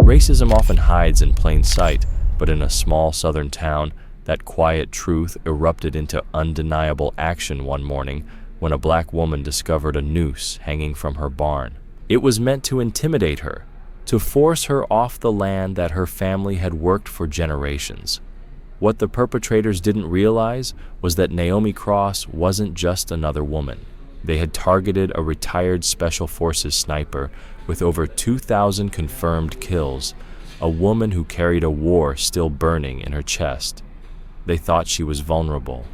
Racism often hides in plain sight, but in a small southern town, that quiet truth erupted into undeniable action one morning when a black woman discovered a noose hanging from her barn. It was meant to intimidate her, to force her off the land that her family had worked for generations. What the perpetrators didn't realize was that Naomi Cross wasn't just another woman. They had targeted a retired Special Forces sniper with over 2,000 confirmed kills, a woman who carried a war still burning in her chest. They thought she was vulnerable,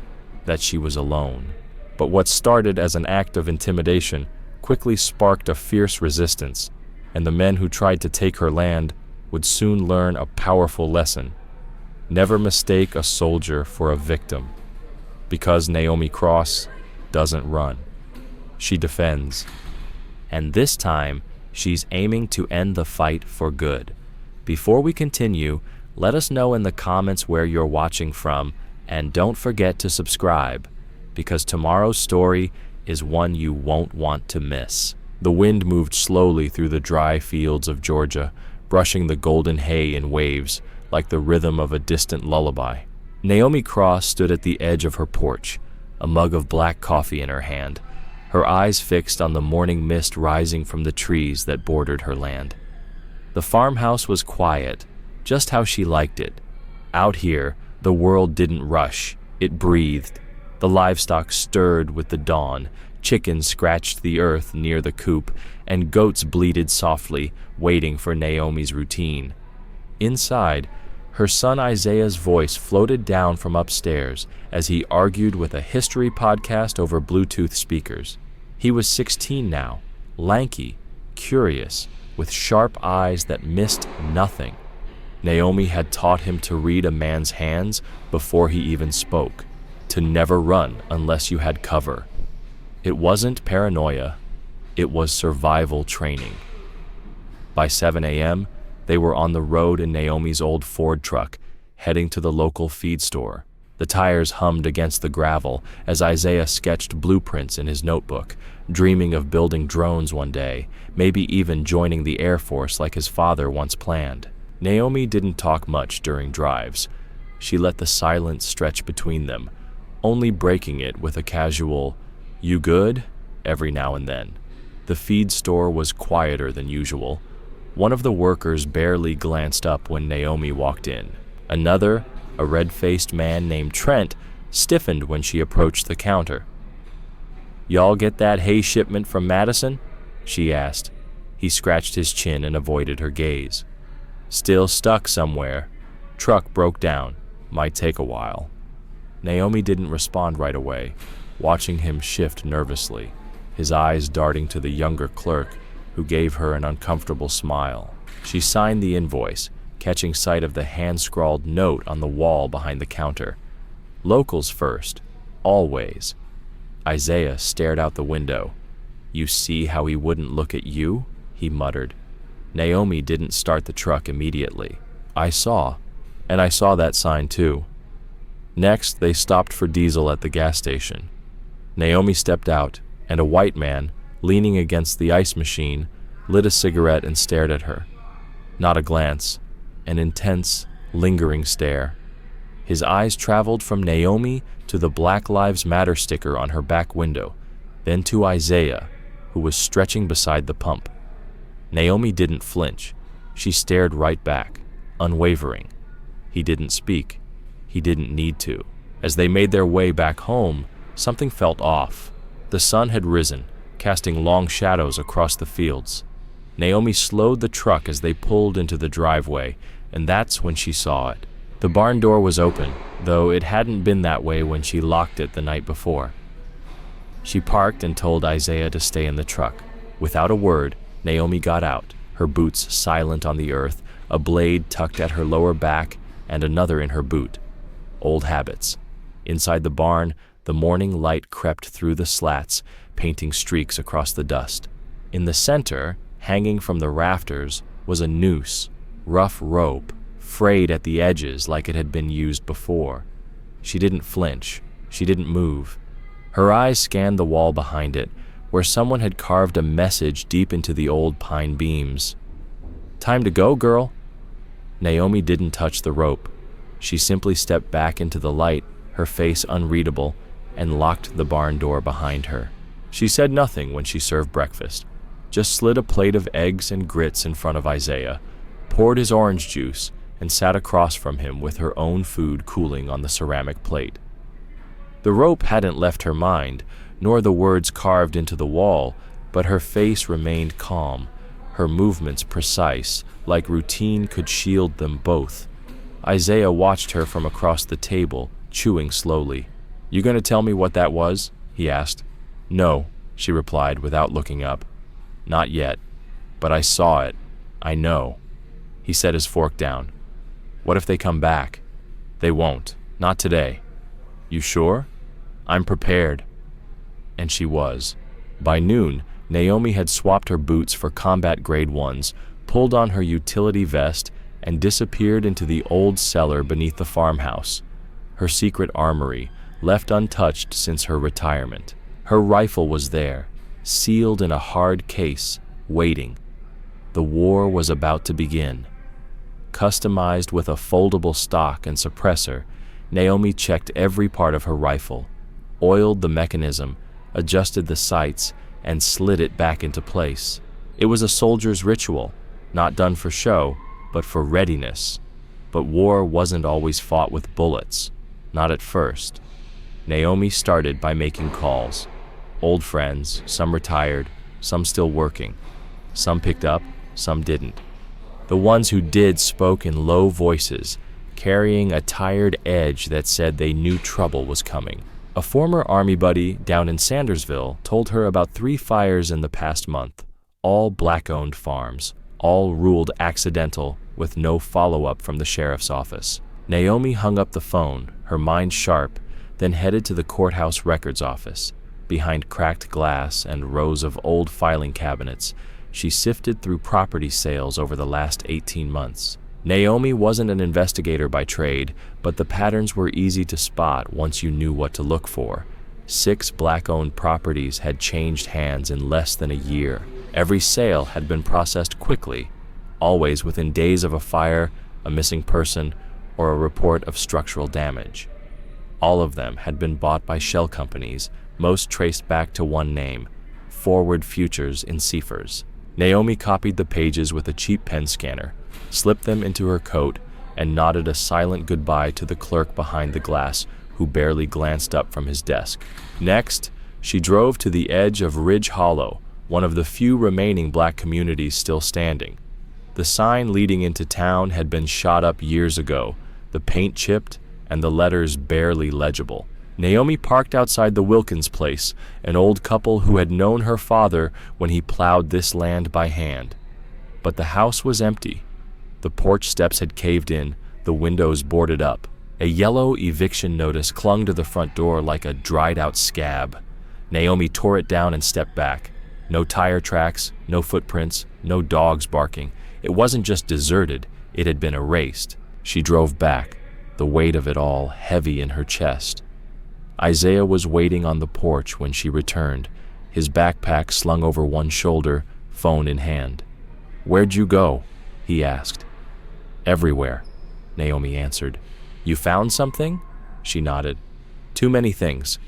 that she was alone. But what started as an act of intimidation quickly sparked a fierce resistance, and the men who tried to take her land would soon learn a powerful lesson. Never mistake a soldier for a victim, because Naomi Cross doesn't run. She defends. And this time, she's aiming to end the fight for good. Before we continue, let us know in the comments where you're watching from, and don't forget to subscribe, because tomorrow's story is one you won't want to miss. The wind moved slowly through the dry fields of Georgia, brushing the golden hay in waves like the rhythm of a distant lullaby. Naomi Cross stood at the edge of her porch, a mug of black coffee in her hand, her eyes fixed on the morning mist rising from the trees that bordered her land. The farmhouse was quiet, just how she liked it. Out here, the world didn't rush, it breathed. The livestock stirred with the dawn, chickens scratched the earth near the coop, and goats bleated softly, waiting for Naomi's routine. Inside, her son Isaiah's voice floated down from upstairs as he argued with a history podcast over Bluetooth speakers. He was 16 now, lanky, curious, with sharp eyes that missed nothing. Naomi had taught him to read a man's hands before he even spoke, to never run unless you had cover. It wasn't paranoia, it was survival training. By 7 a.m., they were on the road in Naomi's old Ford truck, heading to the local feed store. The tires hummed against the gravel as Isaiah sketched blueprints in his notebook, dreaming of building drones one day, maybe even joining the Air Force like his father once planned. Naomi didn't talk much during drives. She let the silence stretch between them, only breaking it with a casual, "You good?" every now and then. The feed store was quieter than usual. One of the workers barely glanced up when Naomi walked in. Another, a red-faced man named Trent, stiffened when she approached the counter. "Y'all get that hay shipment from Madison?" she asked. He scratched his chin and avoided her gaze. "Still stuck somewhere. Truck broke down. Might take a while." Naomi didn't respond right away, watching him shift nervously, his eyes darting to the younger clerk, who gave her an uncomfortable smile. She signed the invoice, catching sight of the hand-scrawled note on the wall behind the counter. Locals first, always. Isaiah stared out the window. "You see how he wouldn't look at you?" he muttered. Naomi didn't start the truck immediately. "I saw, and I saw that sign too." Next, they stopped for diesel at the gas station. Naomi stepped out, and a white man, leaning against the ice machine, lit a cigarette and stared at her. Not a glance, an intense, lingering stare. His eyes traveled from Naomi to the Black Lives Matter sticker on her back window, then to Isaiah, who was stretching beside the pump. Naomi didn't flinch. She stared right back, unwavering. He didn't speak. He didn't need to. As they made their way back home, something felt off. The sun had risen, casting long shadows across the fields. Naomi slowed the truck as they pulled into the driveway, and that's when she saw it. The barn door was open, though it hadn't been that way when she locked it the night before. She parked and told Isaiah to stay in the truck. Without a word, Naomi got out, her boots silent on the earth, a blade tucked at her lower back and another in her boot. Old habits. Inside the barn, the morning light crept through the slats, painting streaks across the dust. In the center, hanging from the rafters, was a noose, rough rope, frayed at the edges like it had been used before. She didn't flinch. She didn't move. Her eyes scanned the wall behind it, where someone had carved a message deep into the old pine beams. "Time to go, girl," Naomi didn't touch the rope. She simply stepped back into the light, her face unreadable, and locked the barn door behind her. She said nothing when she served breakfast, just slid a plate of eggs and grits in front of Isaiah, poured his orange juice, and sat across from him with her own food cooling on the ceramic plate. The rope hadn't left her mind, nor the words carved into the wall, but her face remained calm, her movements precise, like routine could shield them both. Isaiah watched her from across the table, chewing slowly. "You gonna tell me what that was?" he asked. "No," she replied without looking up. "Not yet. But I saw it. I know." He set his fork down. "What if they come back?" "They won't. Not today." "You sure?" "I'm prepared." And she was. By noon, Naomi had swapped her boots for combat-grade ones, pulled on her utility vest, and disappeared into the old cellar beneath the farmhouse, her secret armory, left untouched since her retirement. Her rifle was there, sealed in a hard case, waiting. The war was about to begin. Customized with a foldable stock and suppressor, Naomi checked every part of her rifle, oiled the mechanism, adjusted the sights, and slid it back into place. It was a soldier's ritual, not done for show, but for readiness. But war wasn't always fought with bullets, not at first. Naomi started by making calls. Old friends, some retired, some still working. Some picked up, some didn't. The ones who did spoke in low voices, carrying a tired edge that said they knew trouble was coming. A former army buddy down in Sandersville told her about 3 fires in the past month, all black-owned farms, all ruled accidental with no follow-up from the sheriff's office. Naomi hung up the phone, her mind sharp, then headed to the courthouse records office. Behind cracked glass and rows of old filing cabinets, she sifted through property sales over the last 18 months. Naomi wasn't an investigator by trade, but the patterns were easy to spot once you knew what to look for. 6 black-owned properties had changed hands in less than a year. Every sale had been processed quickly, always within days of a fire, a missing person, or a report of structural damage. All of them had been bought by shell companies, most traced back to one name, Forward Futures in Seafers. Naomi copied the pages with a cheap pen scanner, slipped them into her coat, and nodded a silent goodbye to the clerk behind the glass, who barely glanced up from his desk. Next, she drove to the edge of Ridge Hollow, one of the few remaining black communities still standing. The sign leading into town had been shot up years ago, the paint chipped, and the letters barely legible. Naomi parked outside the Wilkins place, an old couple who had known her father when he plowed this land by hand. But the house was empty. The porch steps had caved in, the windows boarded up. A yellow eviction notice clung to the front door like a dried-out scab. Naomi tore it down and stepped back. No tire tracks, no footprints, no dogs barking. It wasn't just deserted, it had been erased. She drove back, the weight of it all heavy in her chest. Isaiah was waiting on the porch when she returned, his backpack slung over one shoulder, phone in hand. "Where'd you go?" he asked. "Everywhere," Naomi answered. "You found something?" She nodded. "Too many things."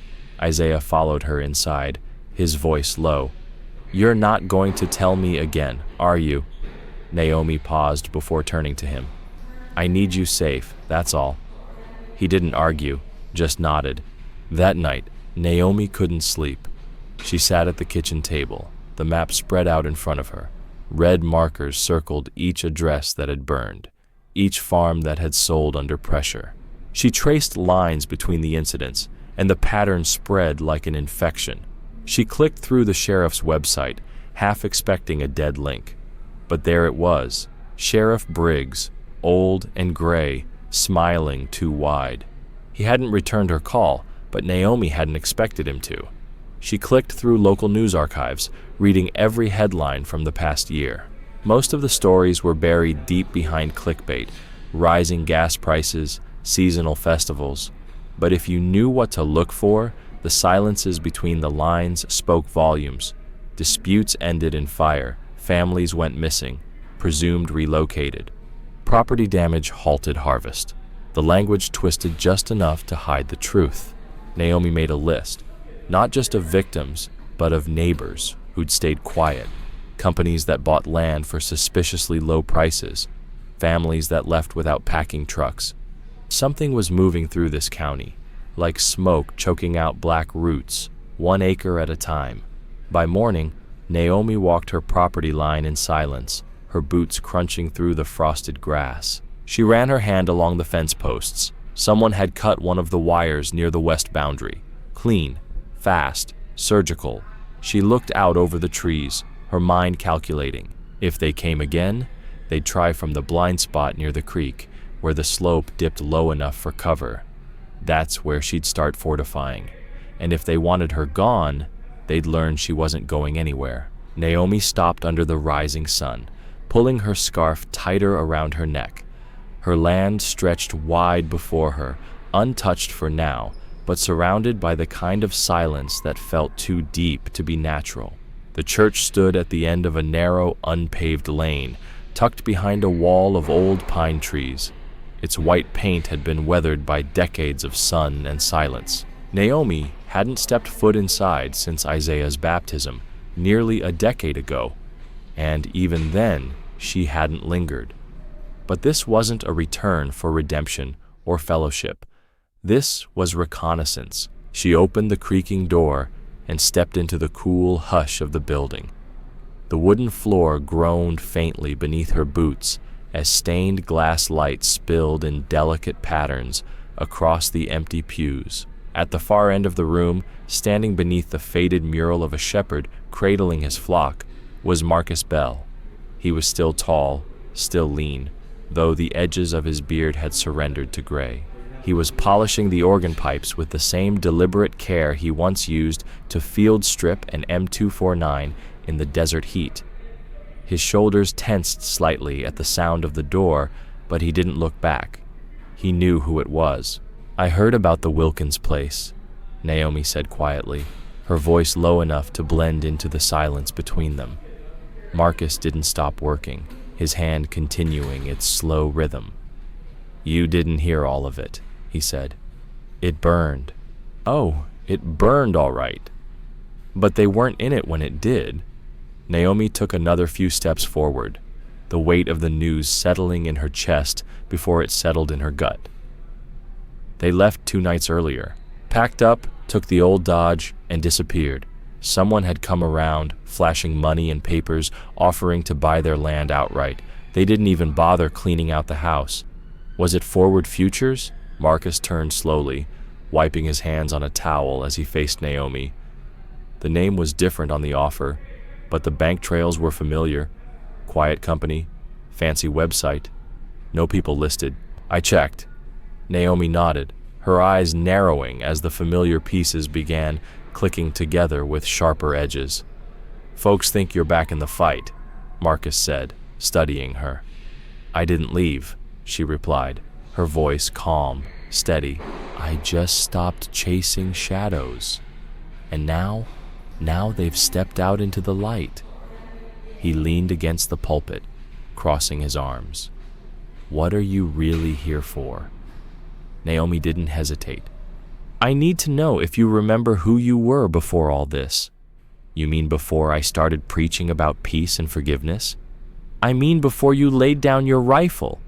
Isaiah followed her inside, his voice low. "You're not going to tell me again, are you?" Naomi paused before turning to him. "I need you safe, that's all." He didn't argue, just nodded. That night, Naomi couldn't sleep. She sat at the kitchen table, the map spread out in front of her. Red markers circled each address that had burned, each farm that had sold under pressure. She traced lines between the incidents, and the pattern spread like an infection. She clicked through the sheriff's website, half expecting a dead link. But there it was, Sheriff Briggs, old and gray, smiling too wide. He hadn't returned her call, but Naomi hadn't expected him to. She clicked through local news archives, reading every headline from the past year. Most of the stories were buried deep behind clickbait, rising gas prices, seasonal festivals. But if you knew what to look for, the silences between the lines spoke volumes. Disputes ended in fire, families went missing, presumed relocated. Property damage halted harvest. The language twisted just enough to hide the truth. Naomi made a list, not just of victims, but of neighbors who'd stayed quiet, companies that bought land for suspiciously low prices, families that left without packing trucks. Something was moving through this county, like smoke choking out black roots, 1 acre at a time. By morning, Naomi walked her property line in silence, her boots crunching through the frosted grass. She ran her hand along the fence posts. Someone had cut one of the wires near the west boundary. Clean, fast, surgical. She looked out over the trees, her mind calculating. If they came again, they'd try from the blind spot near the creek, where the slope dipped low enough for cover. That's where she'd start fortifying. And if they wanted her gone, they'd learn she wasn't going anywhere. Naomi stopped under the rising sun, pulling her scarf tighter around her neck. Her land stretched wide before her, untouched for now, but surrounded by the kind of silence that felt too deep to be natural. The church stood at the end of a narrow, unpaved lane, tucked behind a wall of old pine trees. Its white paint had been weathered by decades of sun and silence. Naomi hadn't stepped foot inside since Isaiah's baptism, nearly a decade ago, and even then, she hadn't lingered. But this wasn't a return for redemption or fellowship. This was reconnaissance. She opened the creaking door and stepped into the cool hush of the building. The wooden floor groaned faintly beneath her boots as stained glass light spilled in delicate patterns across the empty pews. At the far end of the room, standing beneath the faded mural of a shepherd cradling his flock, was Marcus Bell. He was still tall, still lean, though the edges of his beard had surrendered to gray. He was polishing the organ pipes with the same deliberate care he once used to field strip an M249 in the desert heat. His shoulders tensed slightly at the sound of the door, but he didn't look back. He knew who it was. "I heard about the Wilkins place," Naomi said quietly, her voice low enough to blend into the silence between them. Marcus didn't stop working, his hand continuing its slow rhythm. "You didn't hear all of it," he said. "It burned." "Oh, it burned all right. But they weren't in it when it did." Naomi took another few steps forward, the weight of the news settling in her chest before it settled in her gut. "They left 2 nights earlier, packed up, took the old Dodge, and disappeared. Someone had come around, flashing money and papers, offering to buy their land outright. They didn't even bother cleaning out the house. Was it Forward Futures?" Marcus turned slowly, wiping his hands on a towel as he faced Naomi. The name was different on the offer, but the bank trails were familiar. Quiet company, fancy website, no people listed. "I checked." Naomi nodded, her eyes narrowing as the familiar pieces began clicking together with sharper edges. "Folks think you're back in the fight," Marcus said, studying her. "I didn't leave," she replied, her voice calm, steady. "I just stopped chasing shadows. And now they've stepped out into the light." He leaned against the pulpit, crossing his arms. "What are you really here for?" Naomi didn't hesitate. "I need to know if you remember who you were before all this." "You mean before I started preaching about peace and forgiveness?" "I mean before you laid down your rifle."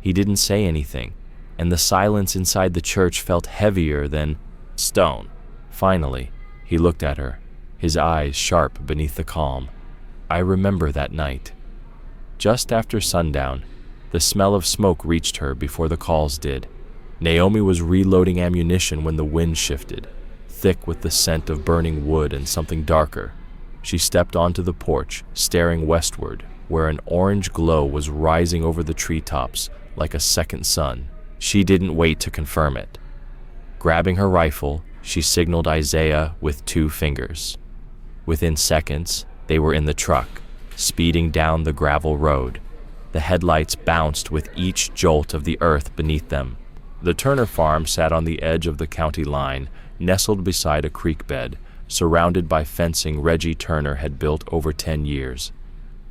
He didn't say anything, and the silence inside the church felt heavier than stone. Finally, he looked at her, his eyes sharp beneath the calm. "I remember that night." Just after sundown, the smell of smoke reached her before the calls did. Naomi was reloading ammunition when the wind shifted, thick with the scent of burning wood and something darker. She stepped onto the porch, staring westward, where an orange glow was rising over the treetops like a second sun. She didn't wait to confirm it. Grabbing her rifle, she signaled Isaiah with 2 fingers. Within seconds, they were in the truck, speeding down the gravel road. The headlights bounced with each jolt of the earth beneath them. The Turner farm sat on the edge of the county line, nestled beside a creek bed, surrounded by fencing Reggie Turner had built over 10 years.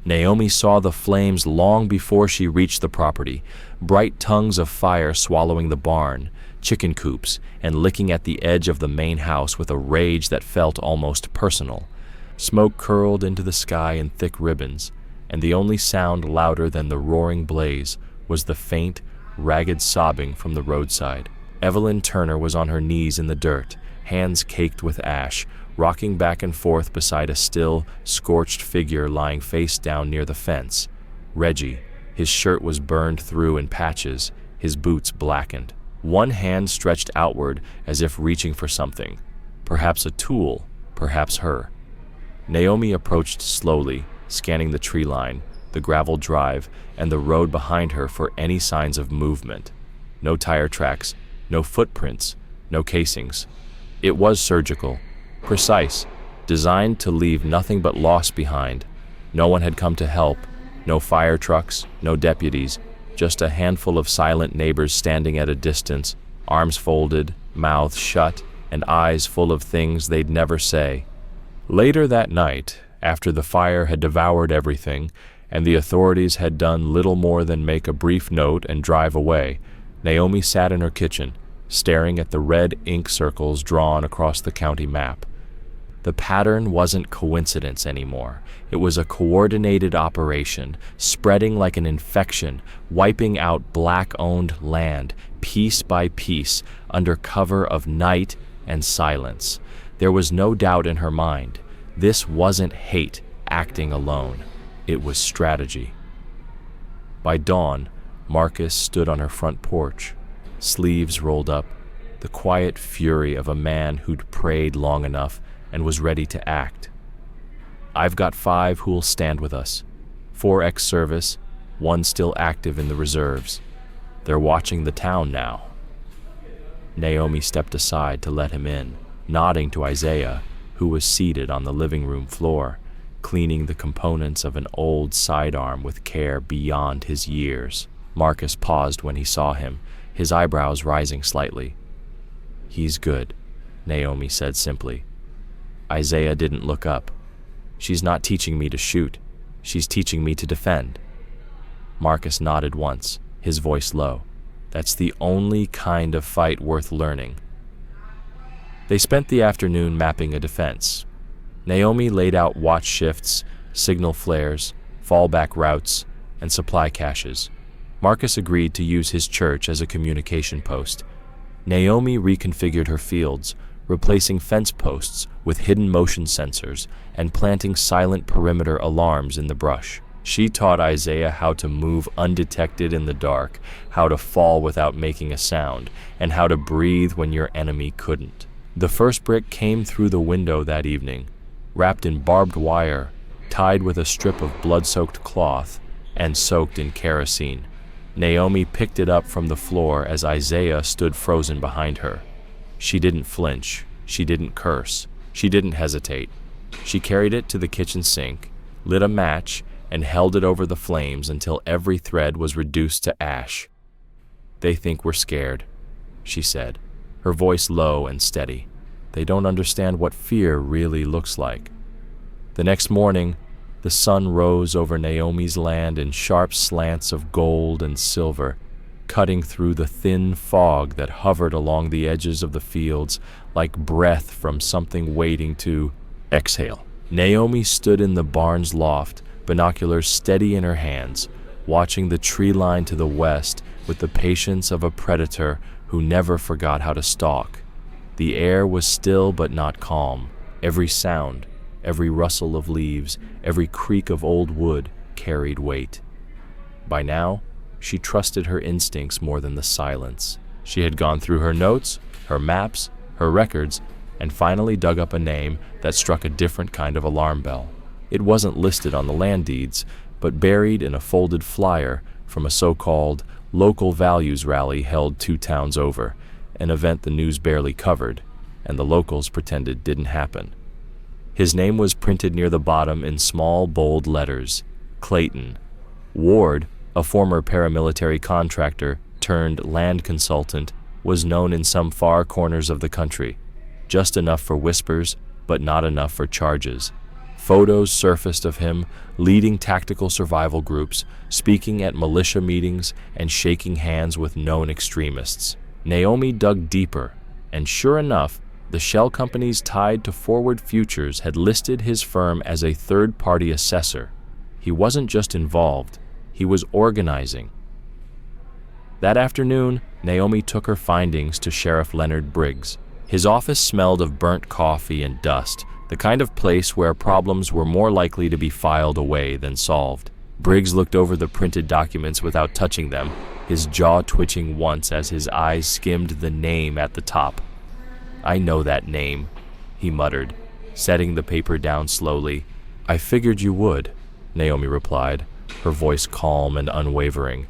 Naomi saw the flames long before she reached the property, bright tongues of fire swallowing the barn, chicken coops, and licking at the edge of the main house with a rage that felt almost personal. Smoke curled into the sky in thick ribbons, and the only sound louder than the roaring blaze was the faint, ragged sobbing from the roadside. Evelyn Turner was on her knees in the dirt, hands caked with ash, rocking back and forth beside a still, scorched figure lying face down near the fence. Reggie, his shirt was burned through in patches, his boots blackened. One hand stretched outward as if reaching for something, perhaps a tool, perhaps her. Naomi approached slowly, scanning the tree line, the gravel drive, and the road behind her for any signs of movement. No tire tracks, no footprints, no casings. It was surgical, precise, designed to leave nothing but loss behind. No one had come to help, no fire trucks, no deputies, just a handful of silent neighbors standing at a distance, arms folded, mouths shut, and eyes full of things they'd never say. Later that night, after the fire had devoured everything, and the authorities had done little more than make a brief note and drive away, Naomi sat in her kitchen, staring at the red ink circles drawn across the county map. The pattern wasn't coincidence anymore. It was a coordinated operation, spreading like an infection, wiping out black-owned land, piece by piece, under cover of night and silence. There was no doubt in her mind. This wasn't hate acting alone. It was strategy. By dawn, Marcus stood on her front porch, sleeves rolled up, the quiet fury of a man who'd prayed long enough and was ready to act. "I've got 5 who'll stand with us. 4 ex-service, 1 still active in the reserves. They're watching the town now." Naomi stepped aside to let him in, nodding to Isaiah, who was seated on the living room floor, cleaning the components of an old sidearm with care beyond his years. Marcus paused when he saw him, his eyebrows rising slightly. "He's good," Naomi said simply. Isaiah didn't look up. "She's not teaching me to shoot. She's teaching me to defend." Marcus nodded once, his voice low. "That's the only kind of fight worth learning." They spent the afternoon mapping a defense. Naomi laid out watch shifts, signal flares, fallback routes, and supply caches. Marcus agreed to use his church as a communication post. Naomi reconfigured her fields, replacing fence posts with hidden motion sensors and planting silent perimeter alarms in the brush. She taught Isaiah how to move undetected in the dark, how to fall without making a sound, and how to breathe when your enemy couldn't. The first brick came through the window that evening, wrapped in barbed wire, tied with a strip of blood-soaked cloth, and soaked in kerosene. Naomi picked it up from the floor as Isaiah stood frozen behind her. She didn't flinch. She didn't curse. She didn't hesitate. She carried it to the kitchen sink, lit a match, and held it over the flames until every thread was reduced to ash. "They think we're scared," she said, her voice low and steady. "They don't understand what fear really looks like." The next morning, the sun rose over Naomi's land in sharp slants of gold and silver, cutting through the thin fog that hovered along the edges of the fields like breath from something waiting to exhale. Naomi stood in the barn's loft, binoculars steady in her hands, watching the tree line to the west with the patience of a predator who never forgot how to stalk. The air was still but not calm. Every sound, every rustle of leaves, every creak of old wood carried weight. By now, she trusted her instincts more than the silence. She had gone through her notes, her maps, her records, and finally dug up a name that struck a different kind of alarm bell. It wasn't listed on the land deeds, but buried in a folded flyer from a so-called local values rally held 2 towns over, an event the news barely covered, and the locals pretended didn't happen. His name was printed near the bottom in small, bold letters: Clayton. Ward, a former paramilitary contractor turned land consultant, was known in some far corners of the country, just enough for whispers, but not enough for charges. Photos surfaced of him leading tactical survival groups, speaking at militia meetings, and shaking hands with known extremists. Naomi dug deeper, and sure enough, the shell companies tied to Forward Futures had listed his firm as a third-party assessor. He wasn't just involved, he was organizing. That afternoon, Naomi took her findings to Sheriff Leonard Briggs. His office smelled of burnt coffee and dust, the kind of place where problems were more likely to be filed away than solved. Briggs looked over the printed documents without touching them, his jaw twitching once as his eyes skimmed the name at the top. "I know that name," he muttered, setting the paper down slowly. "I figured you would," Naomi replied, her voice calm and unwavering.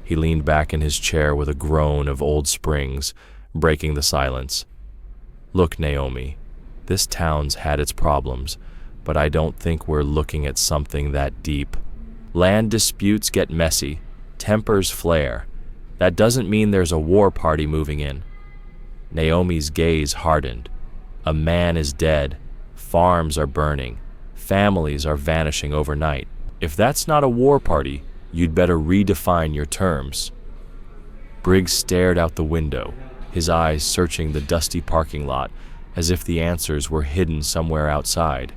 He leaned back in his chair with a groan of old springs, breaking the silence. "Look, Naomi, this town's had its problems, but I don't think we're looking at something that deep. Land disputes get messy, tempers flare. That doesn't mean there's a war party moving in." Naomi's gaze hardened. A man is dead, farms are burning, families are vanishing overnight. If that's not a war party, you'd better redefine your terms. Briggs stared out the window, his eyes searching the dusty parking lot, as if the answers were hidden somewhere outside.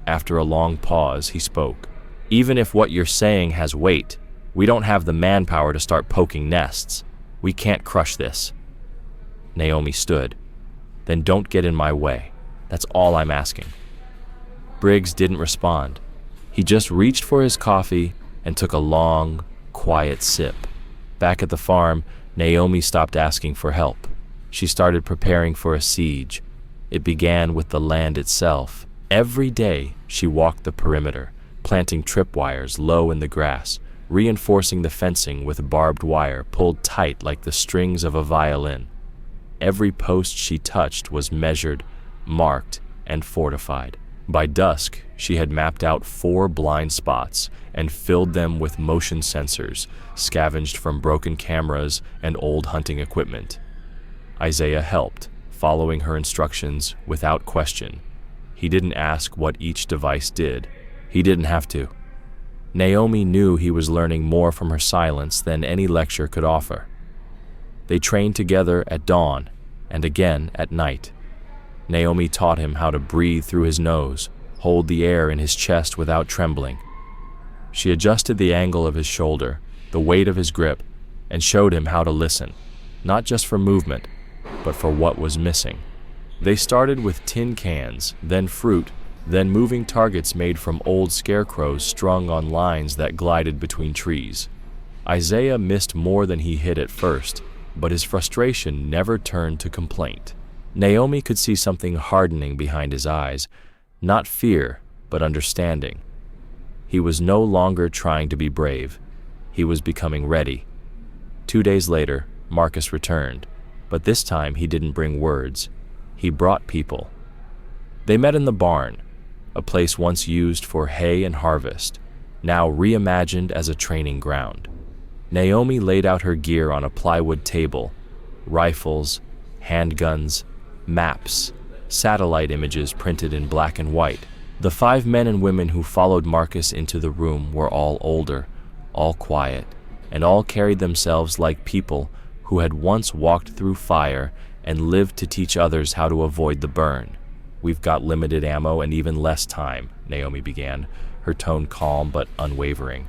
After a long pause, he spoke. "Even if what you're saying has weight, we don't have the manpower to start poking nests. We can't crush this." Naomi stood. "Then don't get in my way. That's all I'm asking." Briggs didn't respond. He just reached for his coffee and took a long, quiet sip. Back at the farm, Naomi stopped asking for help. She started preparing for a siege. It began with the land itself. Every day, she walked the perimeter, planting tripwires low in the grass, reinforcing the fencing with barbed wire pulled tight like the strings of a violin. Every post she touched was measured, marked, and fortified. By dusk, she had mapped out 4 blind spots and filled them with motion sensors, scavenged from broken cameras and old hunting equipment. Isaiah helped, following her instructions without question. He didn't ask what each device did. He didn't have to. Naomi knew he was learning more from her silence than any lecture could offer. They trained together at dawn and again at night. Naomi taught him how to breathe through his nose, hold the air in his chest without trembling. She adjusted the angle of his shoulder, the weight of his grip, and showed him how to listen, not just for movement, but for what was missing. They started with tin cans, then fruit, then moving targets made from old scarecrows strung on lines that glided between trees. Isaiah missed more than he hit at first, but his frustration never turned to complaint. Naomi could see something hardening behind his eyes, not fear, but understanding. He was no longer trying to be brave. He was becoming ready. 2 days later, Marcus returned, but this time he didn't bring words. He brought people. They met in the barn, a place once used for hay and harvest, now reimagined as a training ground. Naomi laid out her gear on a plywood table: rifles, handguns, maps, satellite images printed in black and white. The 5 men and women who followed Marcus into the room were all older, all quiet, and all carried themselves like people who had once walked through fire and lived to teach others how to avoid the burn. "We've got limited ammo and even less time," Naomi began, her tone calm but unwavering.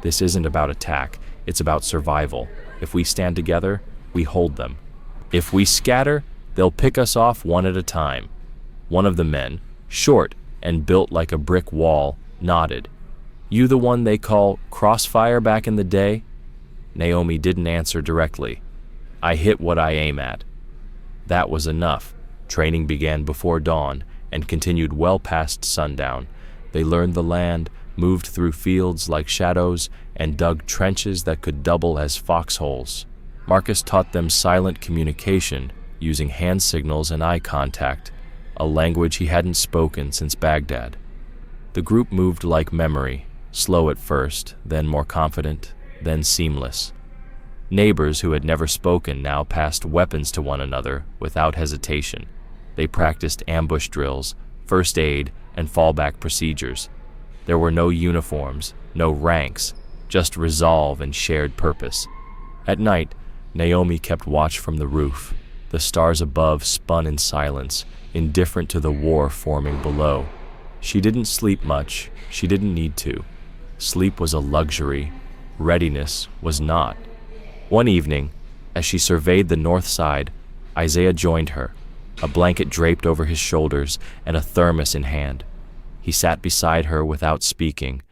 "This isn't about attack, it's about survival. If we stand together, we hold them. If we scatter, they'll pick us off one at a time." One of the men, short and built like a brick wall, nodded. "You the one they call Crossfire back in the day?" Naomi didn't answer directly. "I hit what I aim at." That was enough. Training began before dawn and continued well past sundown. They learned the land, moved through fields like shadows, and dug trenches that could double as foxholes. Marcus taught them silent communication, using hand signals and eye contact, a language he hadn't spoken since Baghdad. The group moved like memory, slow at first, then more confident, then seamless. Neighbors who had never spoken now passed weapons to one another without hesitation. They practiced ambush drills, first aid, and fallback procedures. There were no uniforms, no ranks, just resolve and shared purpose. At night, Naomi kept watch from the roof. The stars above spun in silence, indifferent to the war forming below. She didn't sleep much. She didn't need to. Sleep was a luxury. Readiness was not. One evening, as she surveyed the north side, Isaiah joined her, a blanket draped over his shoulders and a thermos in hand. He sat beside her without speaking,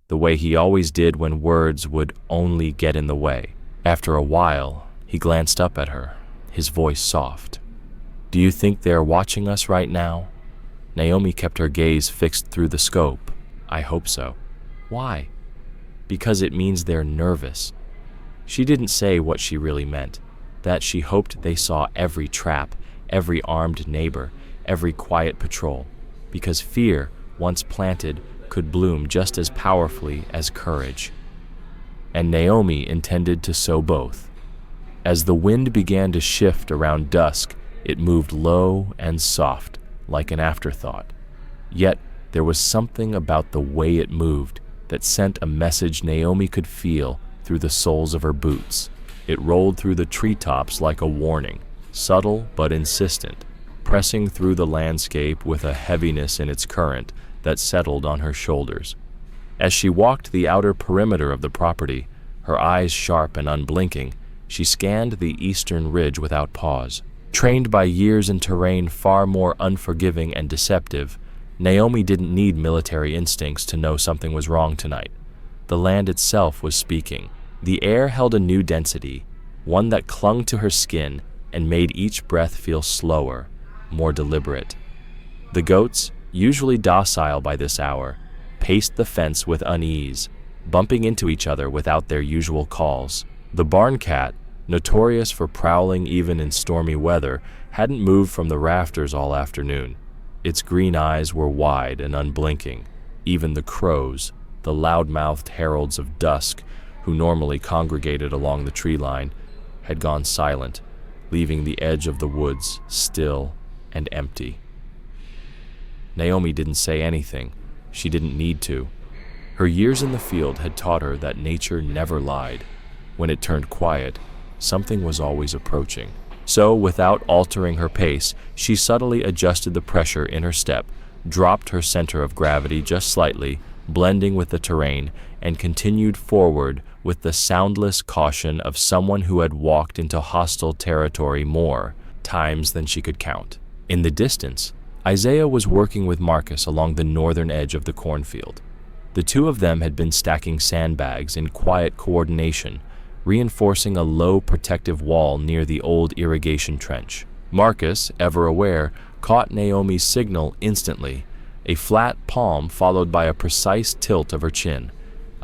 the way he always did when words would only get in the way. After a while, he glanced up at her, his voice soft. "Do you think they're watching us right now?" Naomi kept her gaze fixed through the scope. "I hope so." "Why?" "Because it means they're nervous." She didn't say what she really meant, that she hoped they saw every trap, every armed neighbor, every quiet patrol, because fear, once planted, could bloom just as powerfully as courage. And Naomi intended to sow both. As the wind began to shift around dusk, it moved low and soft, like an afterthought. Yet there was something about the way it moved that sent a message Naomi could feel through the soles of her boots. It rolled through the treetops like a warning, subtle but insistent, pressing through the landscape with a heaviness in its current that settled on her shoulders. As she walked the outer perimeter of the property, her eyes sharp and unblinking, she scanned the eastern ridge without pause. Trained by years in terrain far more unforgiving and deceptive, Naomi didn't need military instincts to know something was wrong tonight. The land itself was speaking. The air held a new density, one that clung to her skin and made each breath feel slower, more deliberate. The goats, usually docile by this hour, paced the fence with unease, bumping into each other without their usual calls. The barn cat, notorious for prowling even in stormy weather, hadn't moved from the rafters all afternoon. Its green eyes were wide and unblinking. Even the crows, the loud-mouthed heralds of dusk, who normally congregated along the tree line, had gone silent, leaving the edge of the woods still and empty. Naomi didn't say anything. She didn't need to. Her years in the field had taught her that nature never lied. When it turned quiet, something was always approaching. So, without altering her pace, she subtly adjusted the pressure in her step, dropped her center of gravity just slightly, blending with the terrain, and continued forward with the soundless caution of someone who had walked into hostile territory more times than she could count. In the distance, Isaiah was working with Marcus along the northern edge of the cornfield. The two of them had been stacking sandbags in quiet coordination, reinforcing a low protective wall near the old irrigation trench. Marcus, ever aware, caught Naomi's signal instantly, a flat palm followed by a precise tilt of her chin.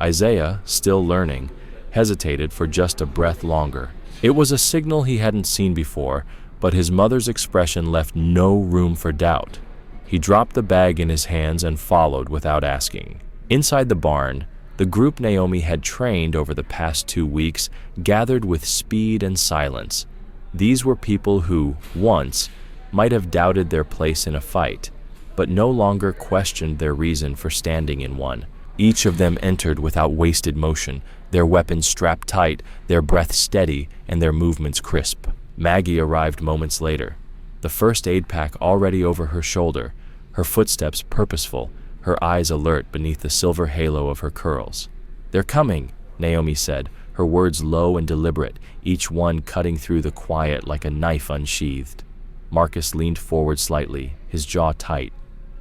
Isaiah, still learning, hesitated for just a breath longer. It was a signal he hadn't seen before, but his mother's expression left no room for doubt. He dropped the bag in his hands and followed without asking. Inside the barn, the group Naomi had trained over the past 2 weeks gathered with speed and silence. These were people who, once, might have doubted their place in a fight, but no longer questioned their reason for standing in one. Each of them entered without wasted motion, their weapons strapped tight, their breath steady, and their movements crisp. Maggie arrived moments later, the first aid pack already over her shoulder, her footsteps purposeful, her eyes alert beneath the silver halo of her curls. "They're coming," Naomi said, her words low and deliberate, each one cutting through the quiet like a knife unsheathed. Marcus leaned forward slightly, his jaw tight.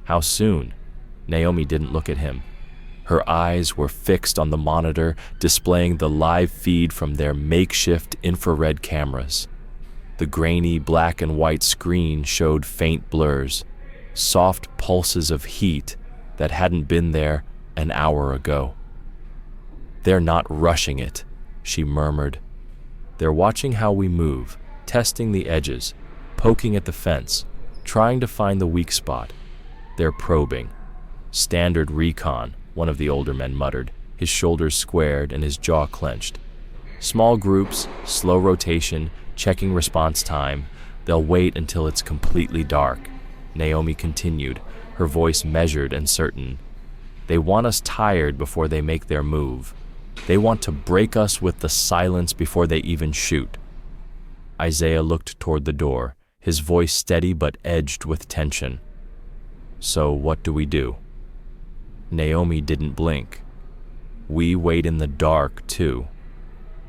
"How soon?" Naomi didn't look at him. Her eyes were fixed on the monitor, displaying the live feed from their makeshift infrared cameras. The grainy black and white screen showed faint blurs, soft pulses of heat that hadn't been there an hour ago. "They're not rushing it," she murmured. "They're watching how we move, testing the edges, poking at the fence, trying to find the weak spot. They're probing." "Standard recon," one of the older men muttered, his shoulders squared and his jaw clenched. "Small groups, slow rotation, checking response time. They'll wait until it's completely dark." Naomi continued, her voice measured and certain. "They want us tired before they make their move. They want to break us with the silence before they even shoot." Isaiah looked toward the door, his voice steady but edged with tension. "So what do we do?" Naomi didn't blink. "We wait in the dark, too."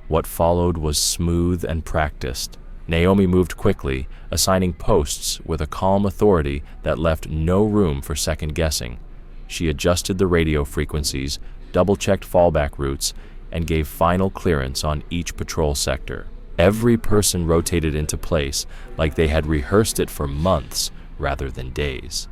What followed was smooth and practiced. Naomi moved quickly, assigning posts with a calm authority that left no room for second-guessing. She adjusted the radio frequencies, double-checked fallback routes, and gave final clearance on each patrol sector. Every person rotated into place like they had rehearsed it for months rather than days.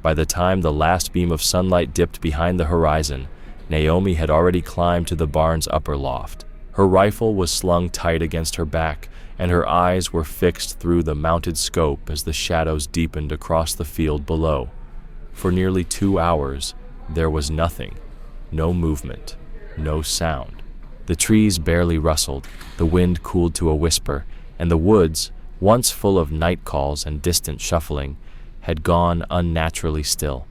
By the time the last beam of sunlight dipped behind the horizon, Naomi had already climbed to the barn's upper loft. Her rifle was slung tight against her back, and her eyes were fixed through the mounted scope as the shadows deepened across the field below. For nearly 2 hours, there was nothing, no movement, no sound. The trees barely rustled, the wind cooled to a whisper, and the woods, once full of night calls and distant shuffling, had gone unnaturally still.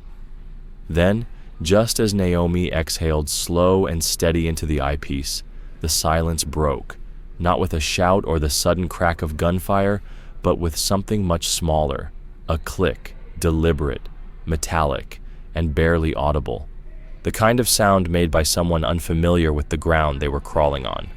Then, just as Naomi exhaled slow and steady into the eyepiece, the silence broke, not with a shout or the sudden crack of gunfire, but with something much smaller, a click, deliberate, metallic, and barely audible. The kind of sound made by someone unfamiliar with the ground they were crawling on.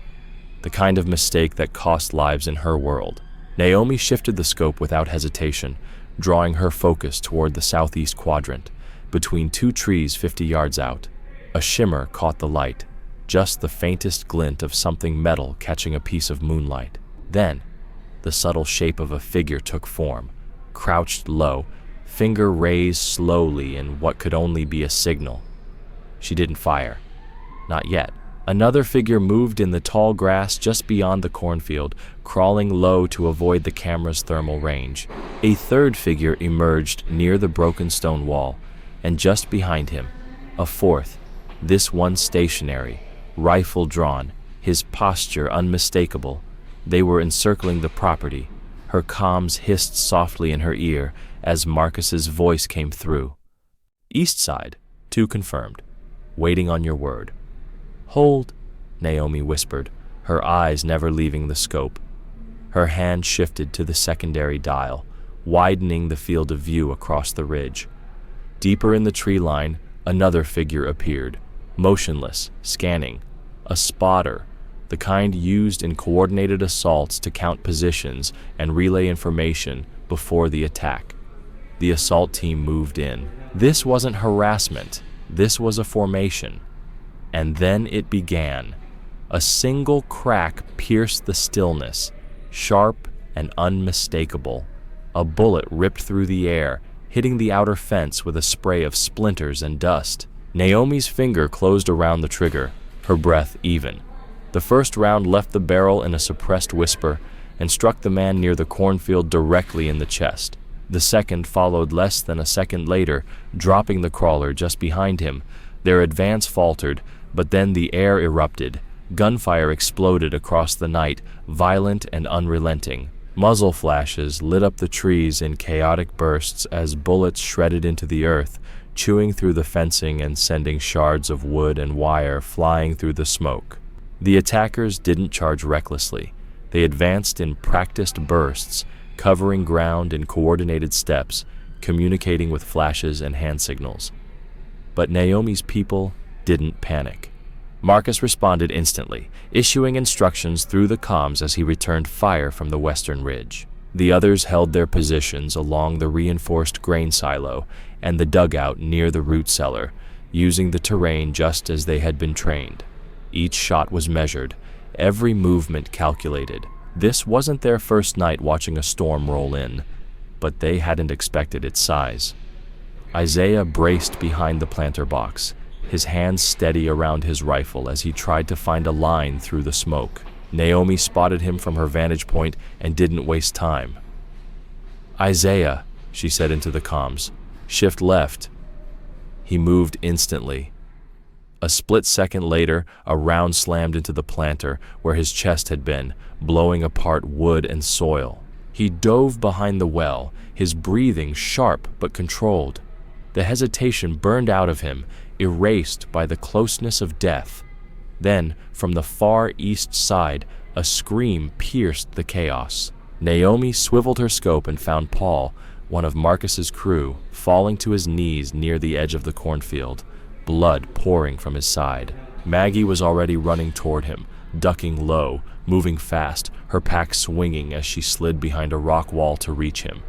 The kind of mistake that cost lives in her world. Naomi shifted the scope without hesitation, drawing her focus toward the southeast quadrant, between 2 trees 50 yards out. A shimmer caught the light, just the faintest glint of something metal catching a piece of moonlight. Then, the subtle shape of a figure took form, crouched low, finger raised slowly in what could only be a signal. She didn't fire. Not yet. Another figure moved in the tall grass just beyond the cornfield, crawling low to avoid the camera's thermal range. A third figure emerged near the broken stone wall, and just behind him, a fourth, this one stationary, rifle drawn, his posture unmistakable. They were encircling the property. Her comms hissed softly in her ear as Marcus's voice came through. "East side, 2 confirmed. Waiting on your word." "Hold," Naomi whispered, her eyes never leaving the scope. Her hand shifted to the secondary dial, widening the field of view across the ridge. Deeper in the tree line, another figure appeared, motionless, scanning. A spotter, the kind used in coordinated assaults to count positions and relay information before the attack. The assault team moved in. This wasn't harassment. This was a formation. And then it began. A single crack pierced the stillness, sharp and unmistakable. A bullet ripped through the air, hitting the outer fence with a spray of splinters and dust. Naomi's finger closed around the trigger, her breath even. The first round left the barrel in a suppressed whisper and struck the man near the cornfield directly in the chest. The second followed less than a second later, dropping the crawler just behind him. Their advance faltered, but then the air erupted. Gunfire exploded across the night, violent and unrelenting. Muzzle flashes lit up the trees in chaotic bursts as bullets shredded into the earth, chewing through the fencing and sending shards of wood and wire flying through the smoke. The attackers didn't charge recklessly. They advanced in practiced bursts, covering ground in coordinated steps, communicating with flashes and hand signals. But Naomi's people didn't panic. Marcus responded instantly, issuing instructions through the comms as he returned fire from the western ridge. The others held their positions along the reinforced grain silo and the dugout near the root cellar, using the terrain just as they had been trained. Each shot was measured, every movement calculated. This wasn't their first night watching a storm roll in, but they hadn't expected its size. Isaiah braced behind the planter box, his hands steady around his rifle as he tried to find a line through the smoke. Naomi spotted him from her vantage point and didn't waste time. "Isaiah," she said into the comms, "shift left." He moved instantly. A split second later, a round slammed into the planter where his chest had been, blowing apart wood and soil. He dove behind the well, his breathing sharp but controlled. The hesitation burned out of him, erased by the closeness of death. Then, from the far east side, a scream pierced the chaos. Naomi swiveled her scope and found Paul, one of Marcus's crew, falling to his knees near the edge of the cornfield, blood pouring from his side. Maggie was already running toward him, ducking low, moving fast, her pack swinging as she slid behind a rock wall to reach him.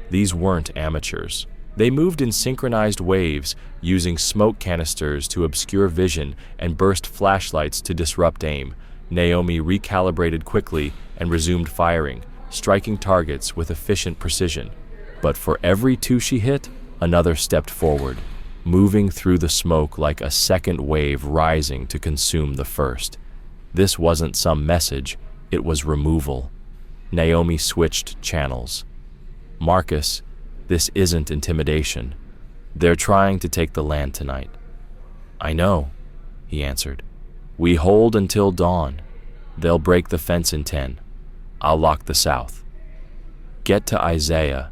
These weren't amateurs. They moved in synchronized waves, using smoke canisters to obscure vision and burst flashlights to disrupt aim. Naomi recalibrated quickly and resumed firing, striking targets with efficient precision. But for every two she hit, another stepped forward, moving through the smoke like a second wave rising to consume the first. This wasn't some message, it was removal. Naomi switched channels. Marcus, this isn't intimidation. They're trying to take the land tonight. I know, he answered. We hold until dawn. They'll break the fence in 10. I'll lock the south. Get to Isaiah,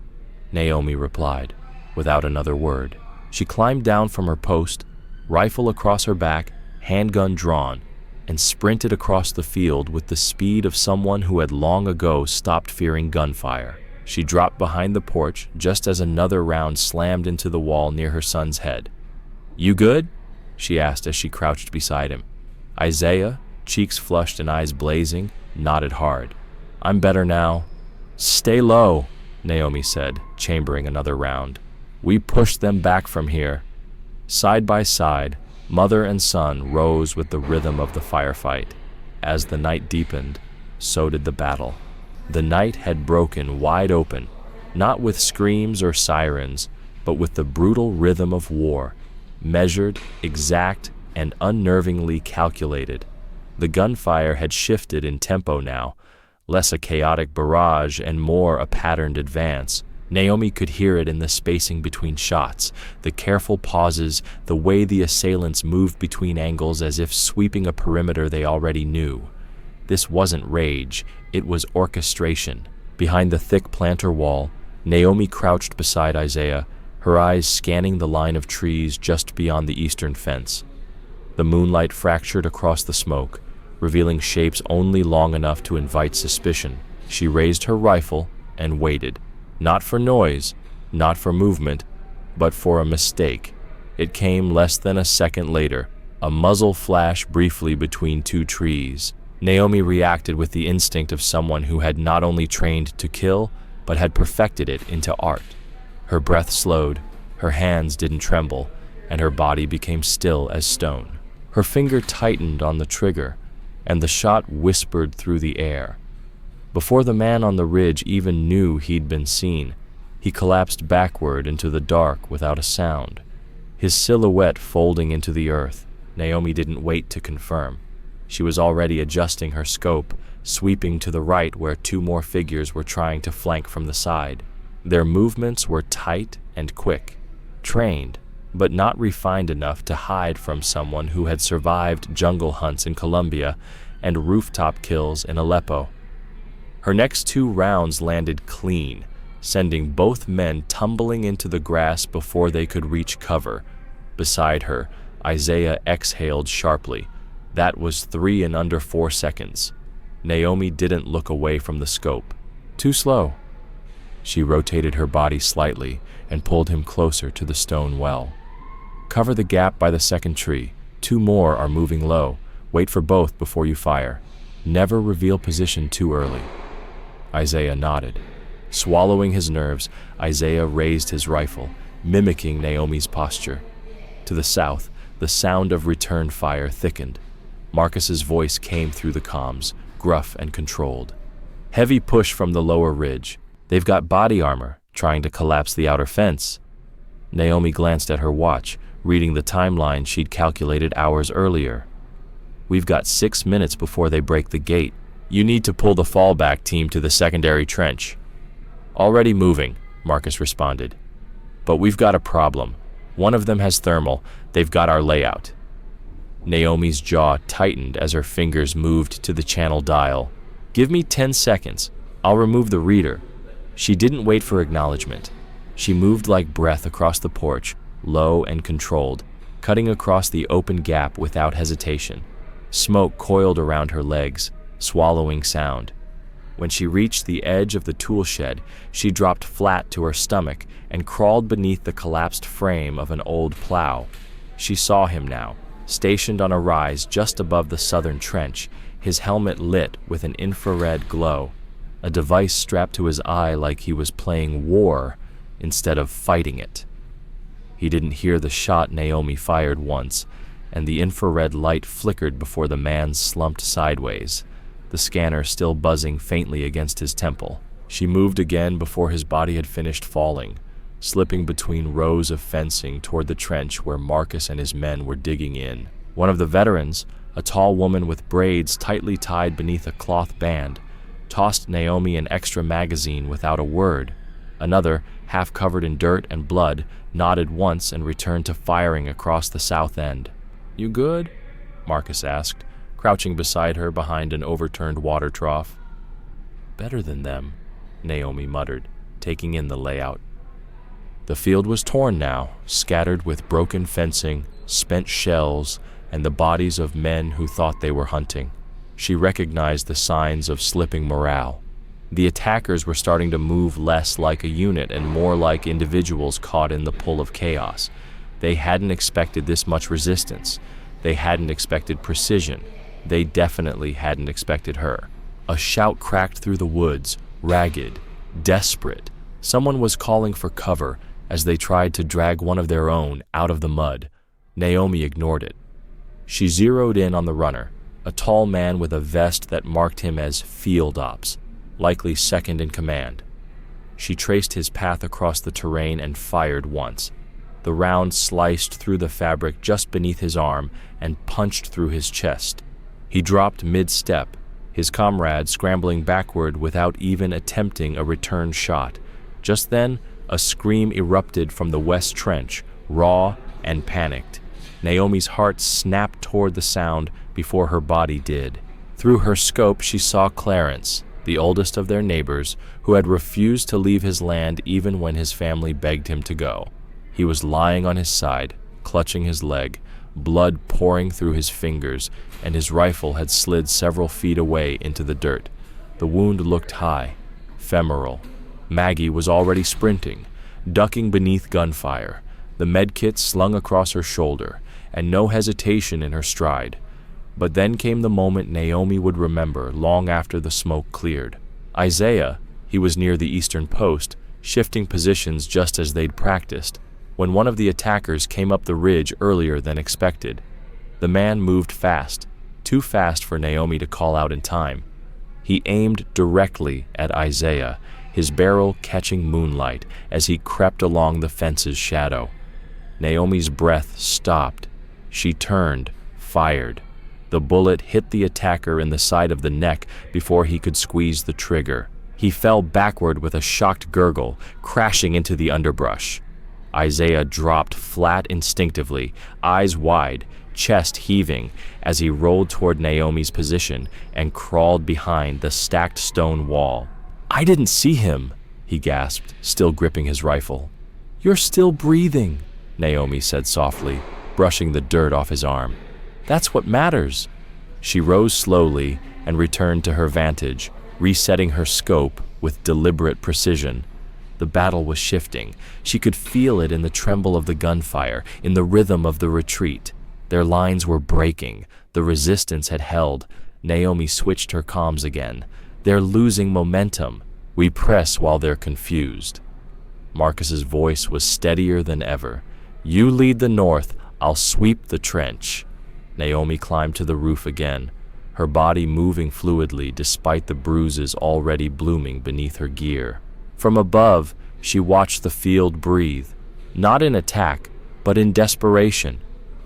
Naomi replied, without another word. She climbed down from her post, rifle across her back, handgun drawn, and sprinted across the field with the speed of someone who had long ago stopped fearing gunfire. She dropped behind the porch just as another round slammed into the wall near her son's head. You good? She asked as she crouched beside him. Isaiah, cheeks flushed and eyes blazing, nodded hard. I'm better now. Stay low, Naomi said, chambering another round. We pushed them back from here. Side by side, mother and son rose with the rhythm of the firefight. As the night deepened, so did the battle. The night had broken wide open, not with screams or sirens, but with the brutal rhythm of war, measured, exact, and unnervingly calculated. The gunfire had shifted in tempo now, less a chaotic barrage and more a patterned advance. Naomi could hear it in the spacing between shots, the careful pauses, the way the assailants moved between angles as if sweeping a perimeter they already knew. This wasn't rage, it was orchestration. Behind the thick planter wall, Naomi crouched beside Isaiah, her eyes scanning the line of trees just beyond the eastern fence. The moonlight fractured across the smoke, revealing shapes only long enough to invite suspicion. She raised her rifle and waited. Not for noise, not for movement, but for a mistake. It came less than a second later, a muzzle flash briefly between two trees. Naomi reacted with the instinct of someone who had not only trained to kill, but had perfected it into art. Her breath slowed, her hands didn't tremble, and her body became still as stone. Her finger tightened on the trigger, and the shot whispered through the air. Before the man on the ridge even knew he'd been seen, he collapsed backward into the dark without a sound, his silhouette folding into the earth. Naomi didn't wait to confirm. She was already adjusting her scope, sweeping to the right where two more figures were trying to flank from the side. Their movements were tight and quick, trained, but not refined enough to hide from someone who had survived jungle hunts in Colombia and rooftop kills in Aleppo. Her next two rounds landed clean, sending both men tumbling into the grass before they could reach cover. Beside her, Isaiah exhaled sharply. That was 3 in under 4 seconds. Naomi didn't look away from the scope. Too slow. She rotated her body slightly and pulled him closer to the stone well. Cover the gap by the second tree. 2 more are moving low. Wait for both before you fire. Never reveal position too early. Isaiah nodded. Swallowing his nerves, Isaiah raised his rifle, mimicking Naomi's posture. To the south, the sound of return fire thickened. Marcus's voice came through the comms, gruff and controlled. Heavy push from the lower ridge. They've got body armor, trying to collapse the outer fence. Naomi glanced at her watch, reading the timeline she'd calculated hours earlier. We've got 6 minutes before they break the gate. You need to pull the fallback team to the secondary trench. Already moving, Marcus responded. But we've got a problem. One of them has thermal. They've got our layout. Naomi's jaw tightened as her fingers moved to the channel dial. Give me 10 seconds. I'll remove the reader. She didn't wait for acknowledgement. She moved like breath across the porch, low and controlled, cutting across the open gap without hesitation. Smoke coiled around her legs, swallowing sound. When she reached the edge of the tool shed, she dropped flat to her stomach and crawled beneath the collapsed frame of an old plow. She saw him now, stationed on a rise just above the southern trench, his helmet lit with an infrared glow, a device strapped to his eye like he was playing war instead of fighting it. He didn't hear the shot Naomi fired once, and the infrared light flickered before the man slumped sideways, the scanner still buzzing faintly against his temple. She moved again before his body had finished falling, slipping between rows of fencing toward the trench where Marcus and his men were digging in. One of the veterans, a tall woman with braids tightly tied beneath a cloth band, tossed Naomi an extra magazine without a word. Another, half covered in dirt and blood, nodded once and returned to firing across the south end. "You good?" Marcus asked, crouching beside her behind an overturned water trough. "Better than them," Naomi muttered, taking in the layout. The field was torn now, scattered with broken fencing, spent shells, and the bodies of men who thought they were hunting. She recognized the signs of slipping morale. The attackers were starting to move less like a unit and more like individuals caught in the pull of chaos. They hadn't expected this much resistance. They hadn't expected precision. They definitely hadn't expected her. A shout cracked through the woods, ragged, desperate. Someone was calling for cover as they tried to drag one of their own out of the mud. Naomi ignored it. She zeroed in on the runner, a tall man with a vest that marked him as field ops, likely second in command. She traced his path across the terrain and fired once. The round sliced through the fabric just beneath his arm and punched through his chest. He dropped mid-step, his comrade scrambling backward without even attempting a return shot. Just then, a scream erupted from the west trench, raw and panicked. Naomi's heart snapped toward the sound before her body did. Through her scope, she saw Clarence, the oldest of their neighbors, who had refused to leave his land even when his family begged him to go. He was lying on his side, clutching his leg, blood pouring through his fingers, and his rifle had slid several feet away into the dirt. The wound looked high, femoral. Maggie was already sprinting, ducking beneath gunfire, the medkit slung across her shoulder, and no hesitation in her stride. But then came the moment Naomi would remember long after the smoke cleared. Isaiah, he was near the eastern post, shifting positions just as they'd practiced, when one of the attackers came up the ridge earlier than expected. The man moved fast, too fast for Naomi to call out in time. He aimed directly at Isaiah, his barrel catching moonlight as he crept along the fence's shadow. Naomi's breath stopped. She turned, fired. The bullet hit the attacker in the side of the neck before he could squeeze the trigger. He fell backward with a shocked gurgle, crashing into the underbrush. Isaiah dropped flat instinctively, eyes wide, chest heaving, as he rolled toward Naomi's position and crawled behind the stacked stone wall. "I didn't see him," he gasped, still gripping his rifle. "You're still breathing," Naomi said softly, brushing the dirt off his arm. "That's what matters." She rose slowly and returned to her vantage, resetting her scope with deliberate precision. The battle was shifting. She could feel it in the tremble of the gunfire, in the rhythm of the retreat. Their lines were breaking. The resistance had held. Naomi switched her comms again. "They're losing momentum. We press while they're confused." Marcus's voice was steadier than ever. "You lead the north. I'll sweep the trench." Naomi climbed to the roof again, her body moving fluidly despite the bruises already blooming beneath her gear. From above, she watched the field breathe, not in attack, but in desperation.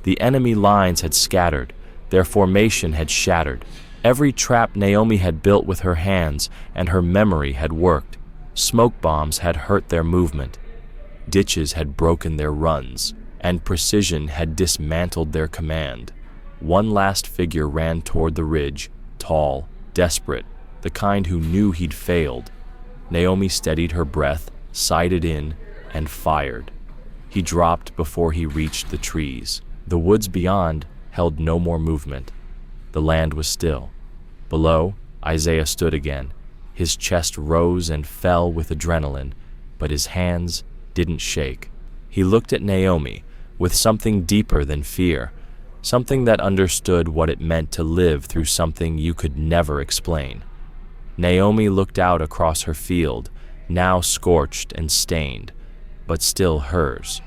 The enemy lines had scattered, their formation had shattered. Every trap Naomi had built with her hands and her memory had worked. Smoke bombs had hurt their movement. Ditches had broken their runs, and precision had dismantled their command. One last figure ran toward the ridge, tall, desperate, the kind who knew he'd failed. Naomi steadied her breath, sighted in, and fired. He dropped before he reached the trees. The woods beyond held no more movement. The land was still. Below, Isaiah stood again. His chest rose and fell with adrenaline, but his hands didn't shake. He looked at Naomi with something deeper than fear, something that understood what it meant to live through something you could never explain. Naomi looked out across her field, now scorched and stained, but still hers.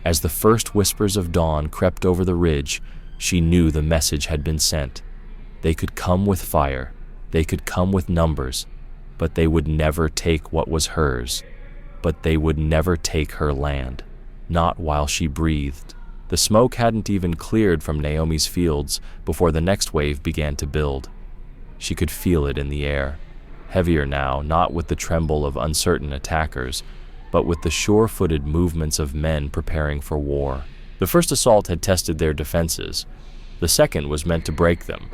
As the first whispers of dawn crept over the ridge, she knew the message had been sent. They could come with fire, they could come with numbers, but they would never take what was hers. But they would never take her land, not while she breathed. The smoke hadn't even cleared from Naomi's fields before the next wave began to build. She could feel it in the air, heavier now, not with the tremble of uncertain attackers, but with the sure-footed movements of men preparing for war. The first assault had tested their defenses. The second was meant to break them,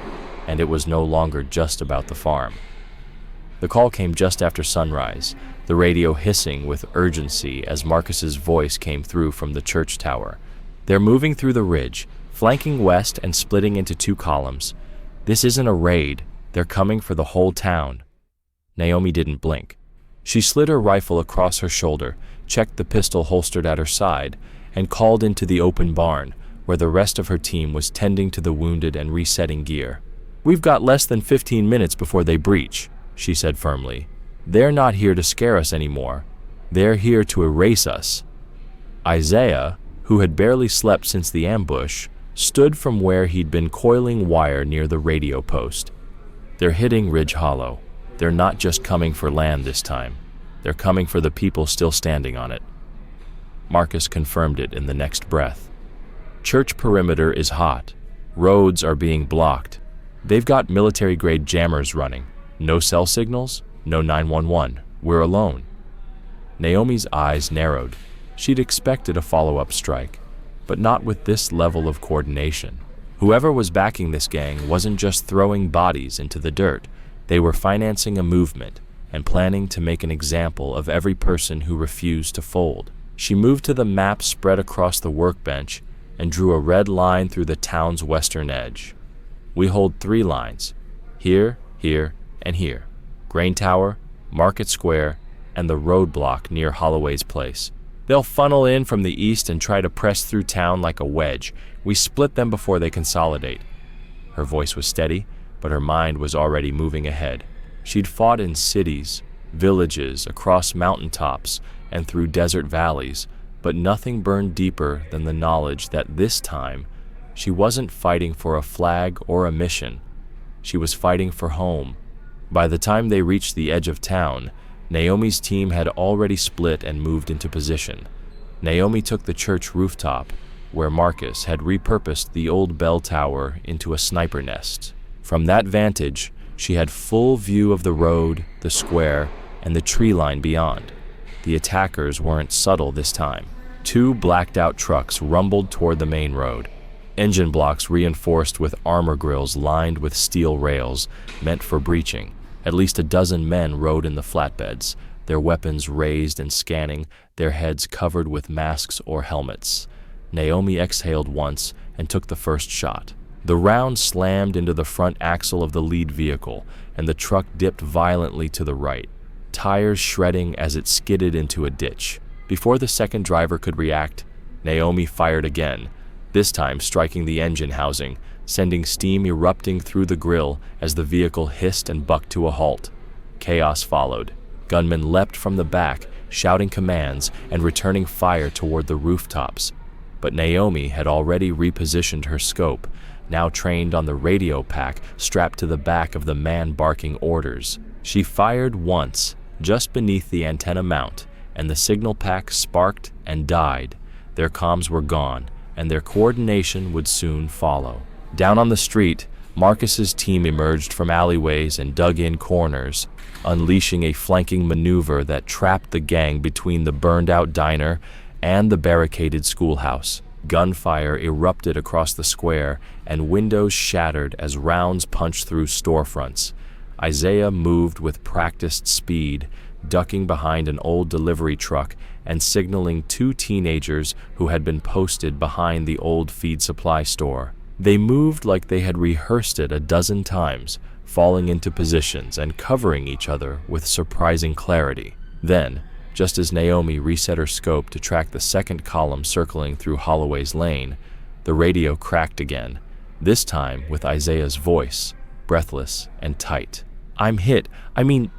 and it was no longer just about the farm. The call came just after sunrise, the radio hissing with urgency as Marcus's voice came through from the church tower. They're moving through the ridge, flanking west and splitting into two columns. This isn't a raid. They're coming for the whole town. Naomi didn't blink. She slid her rifle across her shoulder, checked the pistol holstered at her side, and called into the open barn, where the rest of her team was tending to the wounded and resetting gear. "We've got less than 15 minutes before they breach," she said firmly. "They're not here to scare us anymore. They're here to erase us." Isaiah, who had barely slept since the ambush, stood from where he'd been coiling wire near the radio post. "They're hitting Ridge Hollow. They're not just coming for land this time. They're coming for the people still standing on it." Marcus confirmed it in the next breath. "Church perimeter is hot. Roads are being blocked. They've got military-grade jammers running. No cell signals, no 911. We're alone." Naomi's eyes narrowed. She'd expected a follow-up strike, but not with this level of coordination. Whoever was backing this gang wasn't just throwing bodies into the dirt. They were financing a movement and planning to make an example of every person who refused to fold. She moved to the map spread across the workbench and drew a red line through the town's western edge. "We hold 3 lines, here, here, and here. Grain Tower, Market Square, and the roadblock near Holloway's place. They'll funnel in from the east and try to press through town like a wedge. We split them before they consolidate." Her voice was steady, but her mind was already moving ahead. She'd fought in cities, villages, across mountaintops, and through desert valleys, but nothing burned deeper than the knowledge that this time she wasn't fighting for a flag or a mission. She was fighting for home. By the time they reached the edge of town, Naomi's team had already split and moved into position. Naomi took the church rooftop, where Marcus had repurposed the old bell tower into a sniper nest. From that vantage, she had full view of the road, the square, and the tree line beyond. The attackers weren't subtle this time. 2 blacked-out trucks rumbled toward the main road. Engine blocks reinforced with armor grills lined with steel rails, meant for breaching. At least a dozen men rode in the flatbeds, their weapons raised and scanning, their heads covered with masks or helmets. Naomi exhaled once and took the first shot. The round slammed into the front axle of the lead vehicle, and the truck dipped violently to the right, tires shredding as it skidded into a ditch. Before the second driver could react, Naomi fired again, this time striking the engine housing, sending steam erupting through the grill as the vehicle hissed and bucked to a halt. Chaos followed. Gunmen leapt from the back, shouting commands and returning fire toward the rooftops. But Naomi had already repositioned her scope, now trained on the radio pack strapped to the back of the man barking orders. She fired once, just beneath the antenna mount, and the signal pack sparked and died. Their comms were gone, and their coordination would soon follow. Down on the street, Marcus's team emerged from alleyways and dug in corners, unleashing a flanking maneuver that trapped the gang between the burned-out diner and the barricaded schoolhouse. Gunfire erupted across the square, and windows shattered as rounds punched through storefronts. Isaiah moved with practiced speed, ducking behind an old delivery truck and signaling two teenagers who had been posted behind the old feed supply store. They moved like they had rehearsed it a dozen times, falling into positions and covering each other with surprising clarity. Then, just as Naomi reset her scope to track the second column circling through Holloway's lane, the radio cracked again, this time with Isaiah's voice, breathless and tight. "I'm hit.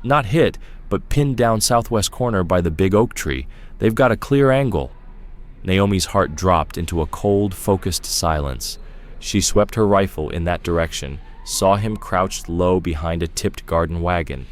Not hit, but pinned down southwest corner by the big oak tree. They've got a clear angle." Naomi's heart dropped into a cold, focused silence. She swept her rifle in that direction, saw him crouched low behind a tipped garden wagon,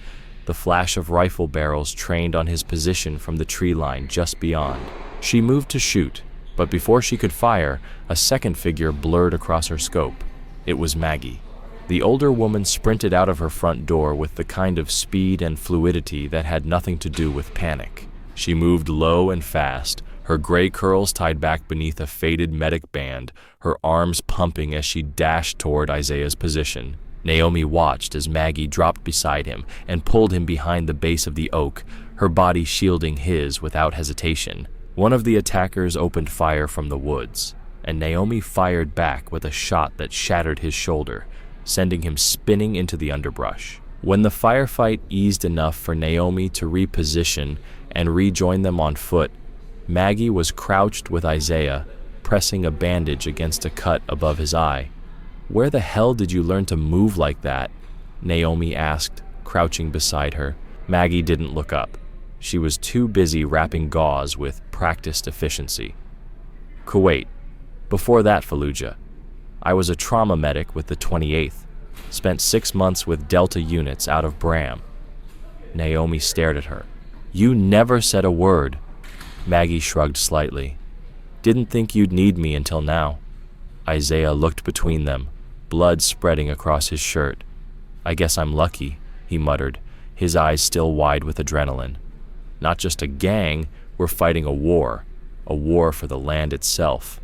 the flash of rifle barrels trained on his position from the tree line just beyond. She moved to shoot, but before she could fire, a second figure blurred across her scope. It was Maggie. The older woman sprinted out of her front door with the kind of speed and fluidity that had nothing to do with panic. She moved low and fast, her gray curls tied back beneath a faded medic band, her arms pumping as she dashed toward Isaiah's position. Naomi watched as Maggie dropped beside him and pulled him behind the base of the oak, her body shielding his without hesitation. One of the attackers opened fire from the woods, and Naomi fired back with a shot that shattered his shoulder, sending him spinning into the underbrush. When the firefight eased enough for Naomi to reposition and rejoin them on foot, Maggie was crouched with Isaiah, pressing a bandage against a cut above his eye. "Where the hell did you learn to move like that?" Naomi asked, crouching beside her. Maggie didn't look up. She was too busy wrapping gauze with practiced efficiency. "Kuwait. Before that, Fallujah. I was a trauma medic with the 28th. Spent 6 months with Delta units out of Bram." Naomi stared at her. "You never said a word." Maggie shrugged slightly. "Didn't think you'd need me until now." Isaiah looked between them, blood spreading across his shirt. "I guess I'm lucky," he muttered, his eyes still wide with adrenaline. "Not just a gang, we're fighting a war for the land itself."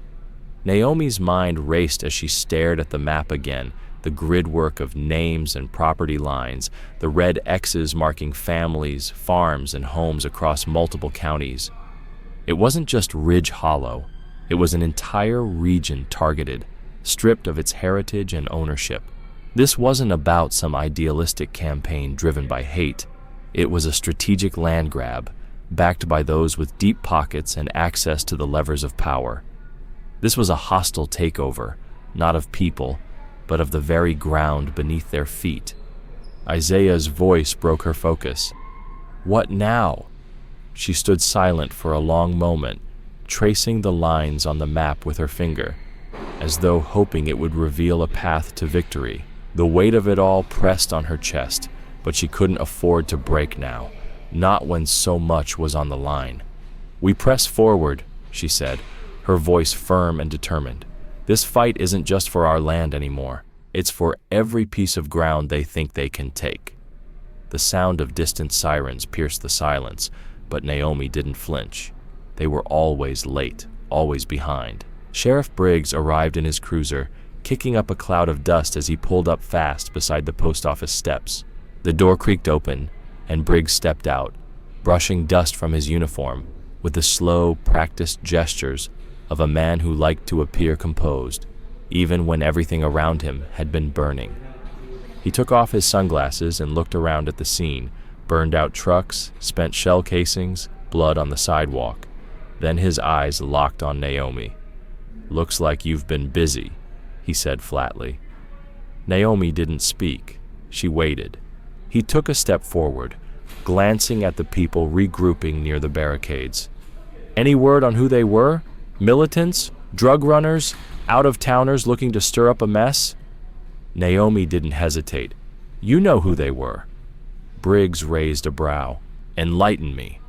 Naomi's mind raced as she stared at the map again, the grid work of names and property lines, the red X's marking families, farms, and homes across multiple counties. It wasn't just Ridge Hollow. It was an entire region targeted, stripped of its heritage and ownership. This wasn't about some idealistic campaign driven by hate. It was a strategic land grab, backed by those with deep pockets and access to the levers of power. This was a hostile takeover, not of people, but of the very ground beneath their feet. Isaiah's voice broke her focus. "What now?" She stood silent for a long moment, tracing the lines on the map with her finger, as though hoping it would reveal a path to victory. The weight of it all pressed on her chest, but she couldn't afford to break now, not when so much was on the line. "We press forward," she said, her voice firm and determined. "This fight isn't just for our land anymore. It's for every piece of ground they think they can take." The sound of distant sirens pierced the silence, but Naomi didn't flinch. They were always late, always behind. Sheriff Briggs arrived in his cruiser, kicking up a cloud of dust as he pulled up fast beside the post office steps. The door creaked open, and Briggs stepped out, brushing dust from his uniform with the slow, practiced gestures of a man who liked to appear composed, even when everything around him had been burning. He took off his sunglasses and looked around at the scene, burned-out trucks, spent shell casings, blood on the sidewalk. Then his eyes locked on Naomi. "Looks like you've been busy," he said flatly. Naomi didn't speak. She waited. He took a step forward, glancing at the people regrouping near the barricades. "Any word on who they were? Militants? Drug runners? Out-of-towners looking to stir up a mess?" Naomi didn't hesitate. "You know who they were." Briggs raised a brow. "Enlighten me."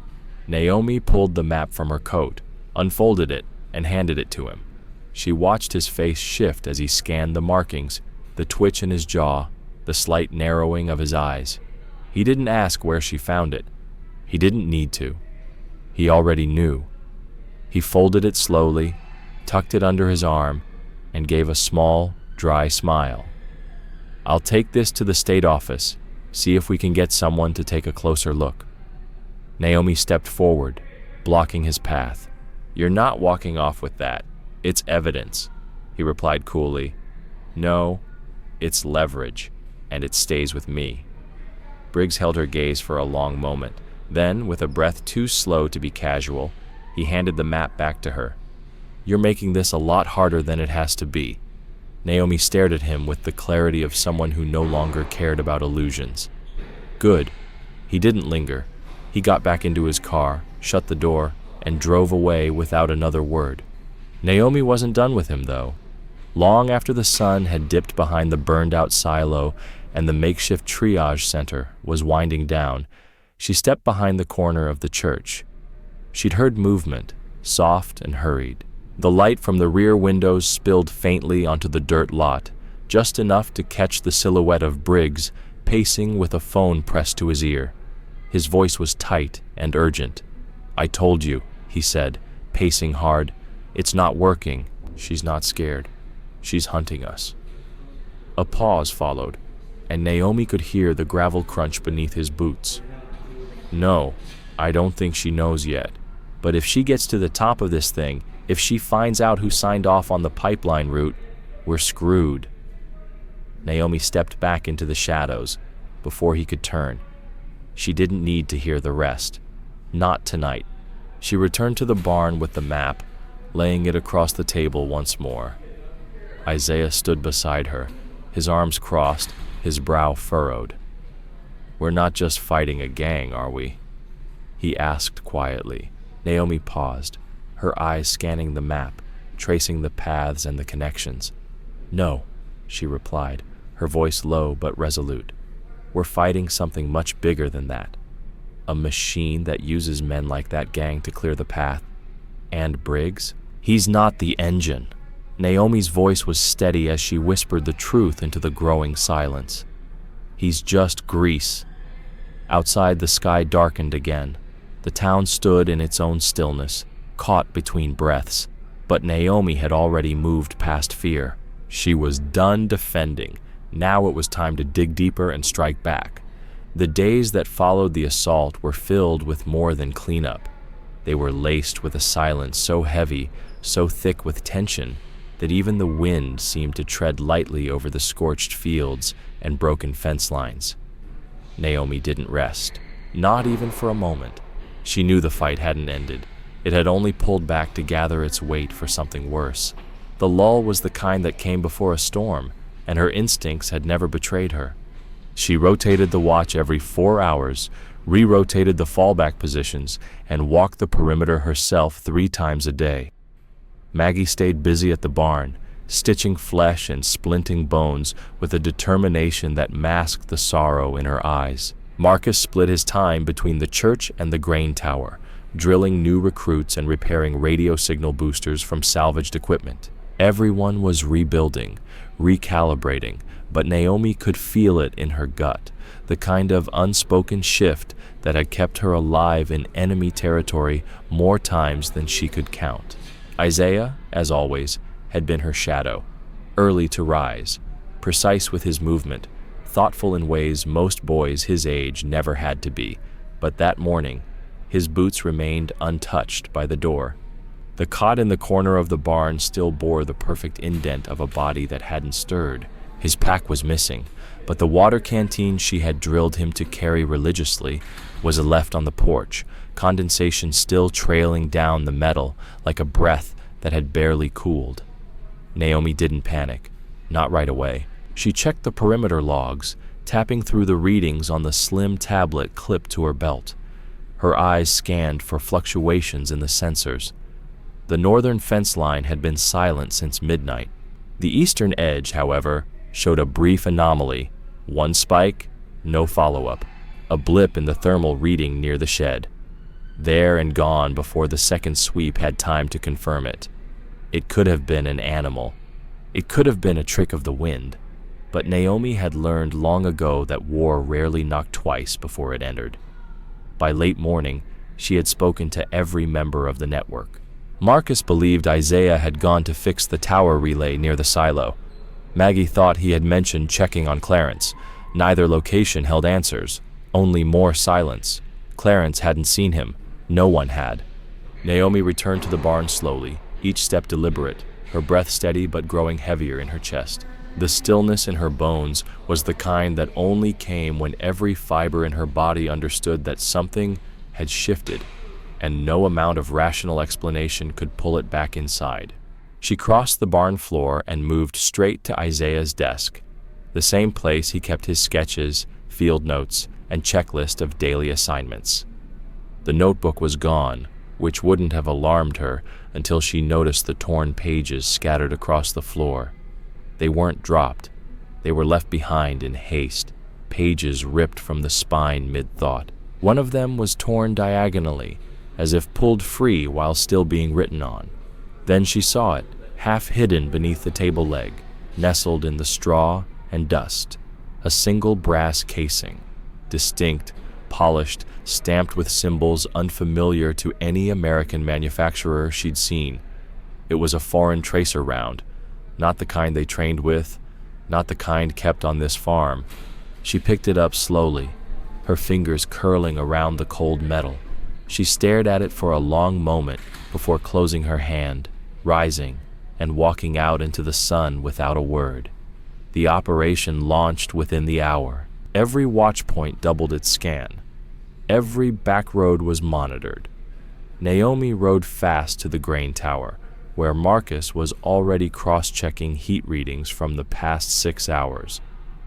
Naomi pulled the map from her coat, unfolded it, and handed it to him. She watched his face shift as he scanned the markings, the twitch in his jaw, the slight narrowing of his eyes. He didn't ask where she found it. He didn't need to. He already knew. He folded it slowly, tucked it under his arm, and gave a small, dry smile. "I'll take this to the state office. See if we can get someone to take a closer look." Naomi stepped forward, blocking his path. "You're not walking off with that. It's evidence," he replied coolly. "No, it's leverage, and it stays with me." Briggs held her gaze for a long moment. Then, with a breath too slow to be casual, he handed the map back to her. "You're making this a lot harder than it has to be." Naomi stared at him with the clarity of someone who no longer cared about illusions. "Good." He didn't linger. He got back into his car, shut the door, and drove away without another word. Naomi wasn't done with him, though. Long after the sun had dipped behind the burned-out silo and the makeshift triage center was winding down, she stepped behind the corner of the church. She'd heard movement, soft and hurried. The light from the rear windows spilled faintly onto the dirt lot, just enough to catch the silhouette of Briggs pacing with a phone pressed to his ear. His voice was tight and urgent. "I told you," he said, pacing hard. "It's not working. She's not scared. She's hunting us." A pause followed, and Naomi could hear the gravel crunch beneath his boots. "No, I don't think she knows yet. But if she gets to the top of this thing, if she finds out who signed off on the pipeline route, we're screwed." Naomi stepped back into the shadows before he could turn. She didn't need to hear the rest. Not tonight. She returned to the barn with the map, laying it across the table once more. Isaiah stood beside her, his arms crossed, his brow furrowed. "We're not just fighting a gang, are we?" he asked quietly. Naomi paused, her eyes scanning the map, tracing the paths and the connections. "No," she replied, her voice low but resolute. "We're fighting something much bigger than that. A machine that uses men like that gang to clear the path. And Briggs? He's not the engine." Naomi's voice was steady as she whispered the truth into the growing silence. "He's just grease." Outside, the sky darkened again. The town stood in its own stillness, caught between breaths. But Naomi had already moved past fear. She was done defending. Now it was time to dig deeper and strike back. The days that followed the assault were filled with more than cleanup. They were laced with a silence so heavy, so thick with tension, that even the wind seemed to tread lightly over the scorched fields and broken fence lines. Naomi didn't rest, not even for a moment. She knew the fight hadn't ended. It had only pulled back to gather its weight for something worse. The lull was the kind that came before a storm, and her instincts had never betrayed her. She rotated the watch every 4 hours, re-rotated the fallback positions, and walked the perimeter herself 3 times a day. Maggie stayed busy at the barn, stitching flesh and splinting bones with a determination that masked the sorrow in her eyes. Marcus split his time between the church and the grain tower, drilling new recruits and repairing radio signal boosters from salvaged equipment. Everyone was rebuilding, recalibrating, but Naomi could feel it in her gut, the kind of unspoken shift that had kept her alive in enemy territory more times than she could count. Isaiah, as always, had been her shadow, early to rise, precise with his movement, thoughtful in ways most boys his age never had to be. But that morning, his boots remained untouched by the door. The cot in the corner of the barn still bore the perfect indent of a body that hadn't stirred. His pack was missing, but the water canteen she had drilled him to carry religiously was left on the porch, condensation still trailing down the metal like a breath that had barely cooled. Naomi didn't panic, not right away. She checked the perimeter logs, tapping through the readings on the slim tablet clipped to her belt. Her eyes scanned for fluctuations in the sensors. The northern fence line had been silent since midnight. The eastern edge, however, showed a brief anomaly. 1 spike, no follow-up. A blip in the thermal reading near the shed. There and gone before the second sweep had time to confirm it. It could have been an animal. It could have been a trick of the wind. But Naomi had learned long ago that war rarely knocked twice before it entered. By late morning, she had spoken to every member of the network. Marcus believed Isaiah had gone to fix the tower relay near the silo. Maggie thought he had mentioned checking on Clarence, Neither location held answers, only more silence. Clarence hadn't seen him. No one had. Naomi returned to the barn slowly, each step deliberate, her breath steady but growing heavier in her chest. The stillness in her bones was the kind that only came when every fiber in her body understood that something had shifted, and no amount of rational explanation could pull it back inside. She crossed the barn floor and moved straight to Isaiah's desk, the same place he kept his sketches, field notes, and checklist of daily assignments. The notebook was gone, which wouldn't have alarmed her until she noticed the torn pages scattered across the floor. They weren't dropped. They were left behind in haste, pages ripped from the spine mid-thought. One of them was torn diagonally, as if pulled free while still being written on. Then she saw it, half hidden beneath the table leg, nestled in the straw and dust. A single brass casing, distinct, polished, stamped with symbols unfamiliar to any American manufacturer she'd seen. It was a foreign tracer round, not the kind they trained with, not the kind kept on this farm. She picked it up slowly, her fingers curling around the cold metal. She stared at it for a long moment before closing her hand, rising, and walking out into the sun without a word. The operation launched within the hour. Every watch point doubled its scan. Every back road was monitored. Naomi rode fast to the grain tower, where Marcus was already cross-checking heat readings from the past 6 hours.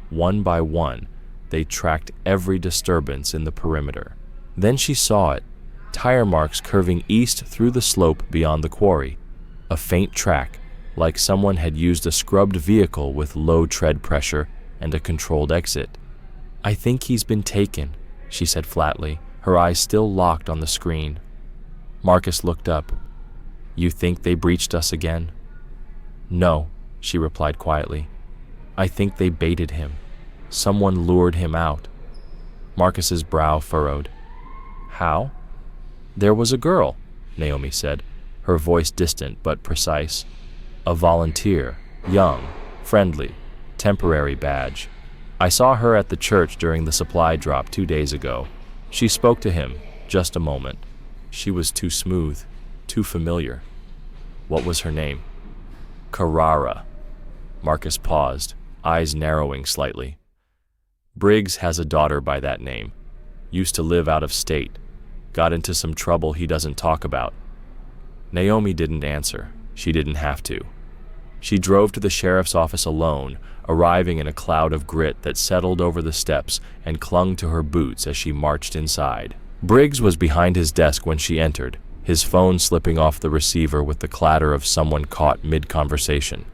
One by one, they tracked every disturbance in the perimeter. Then she saw it, tire marks curving east through the slope beyond the quarry, a faint track, like someone had used a scrubbed vehicle with low tread pressure and a controlled exit. "I think he's been taken," she said flatly, her eyes still locked on the screen. Marcus looked up. "You think they breached us again?" "No," she replied quietly. "I think they baited him. Someone lured him out." Marcus's brow furrowed. "How?" "There was a girl," Naomi said, her voice distant but precise. "A volunteer, young, friendly, temporary badge. I saw her at the church during the supply drop 2 days ago. She spoke to him, just a moment. She was too smooth, too familiar." "What was her name?" "Carrara." Marcus paused, eyes narrowing slightly. "Briggs has a daughter by that name. Used to live out of state. Got into some trouble he doesn't talk about." Naomi didn't answer. She didn't have to. She drove to the sheriff's office alone, arriving in a cloud of grit that settled over the steps and clung to her boots as she marched inside. Briggs was behind his desk when she entered, his phone slipping off the receiver with the clatter of someone caught mid-conversation.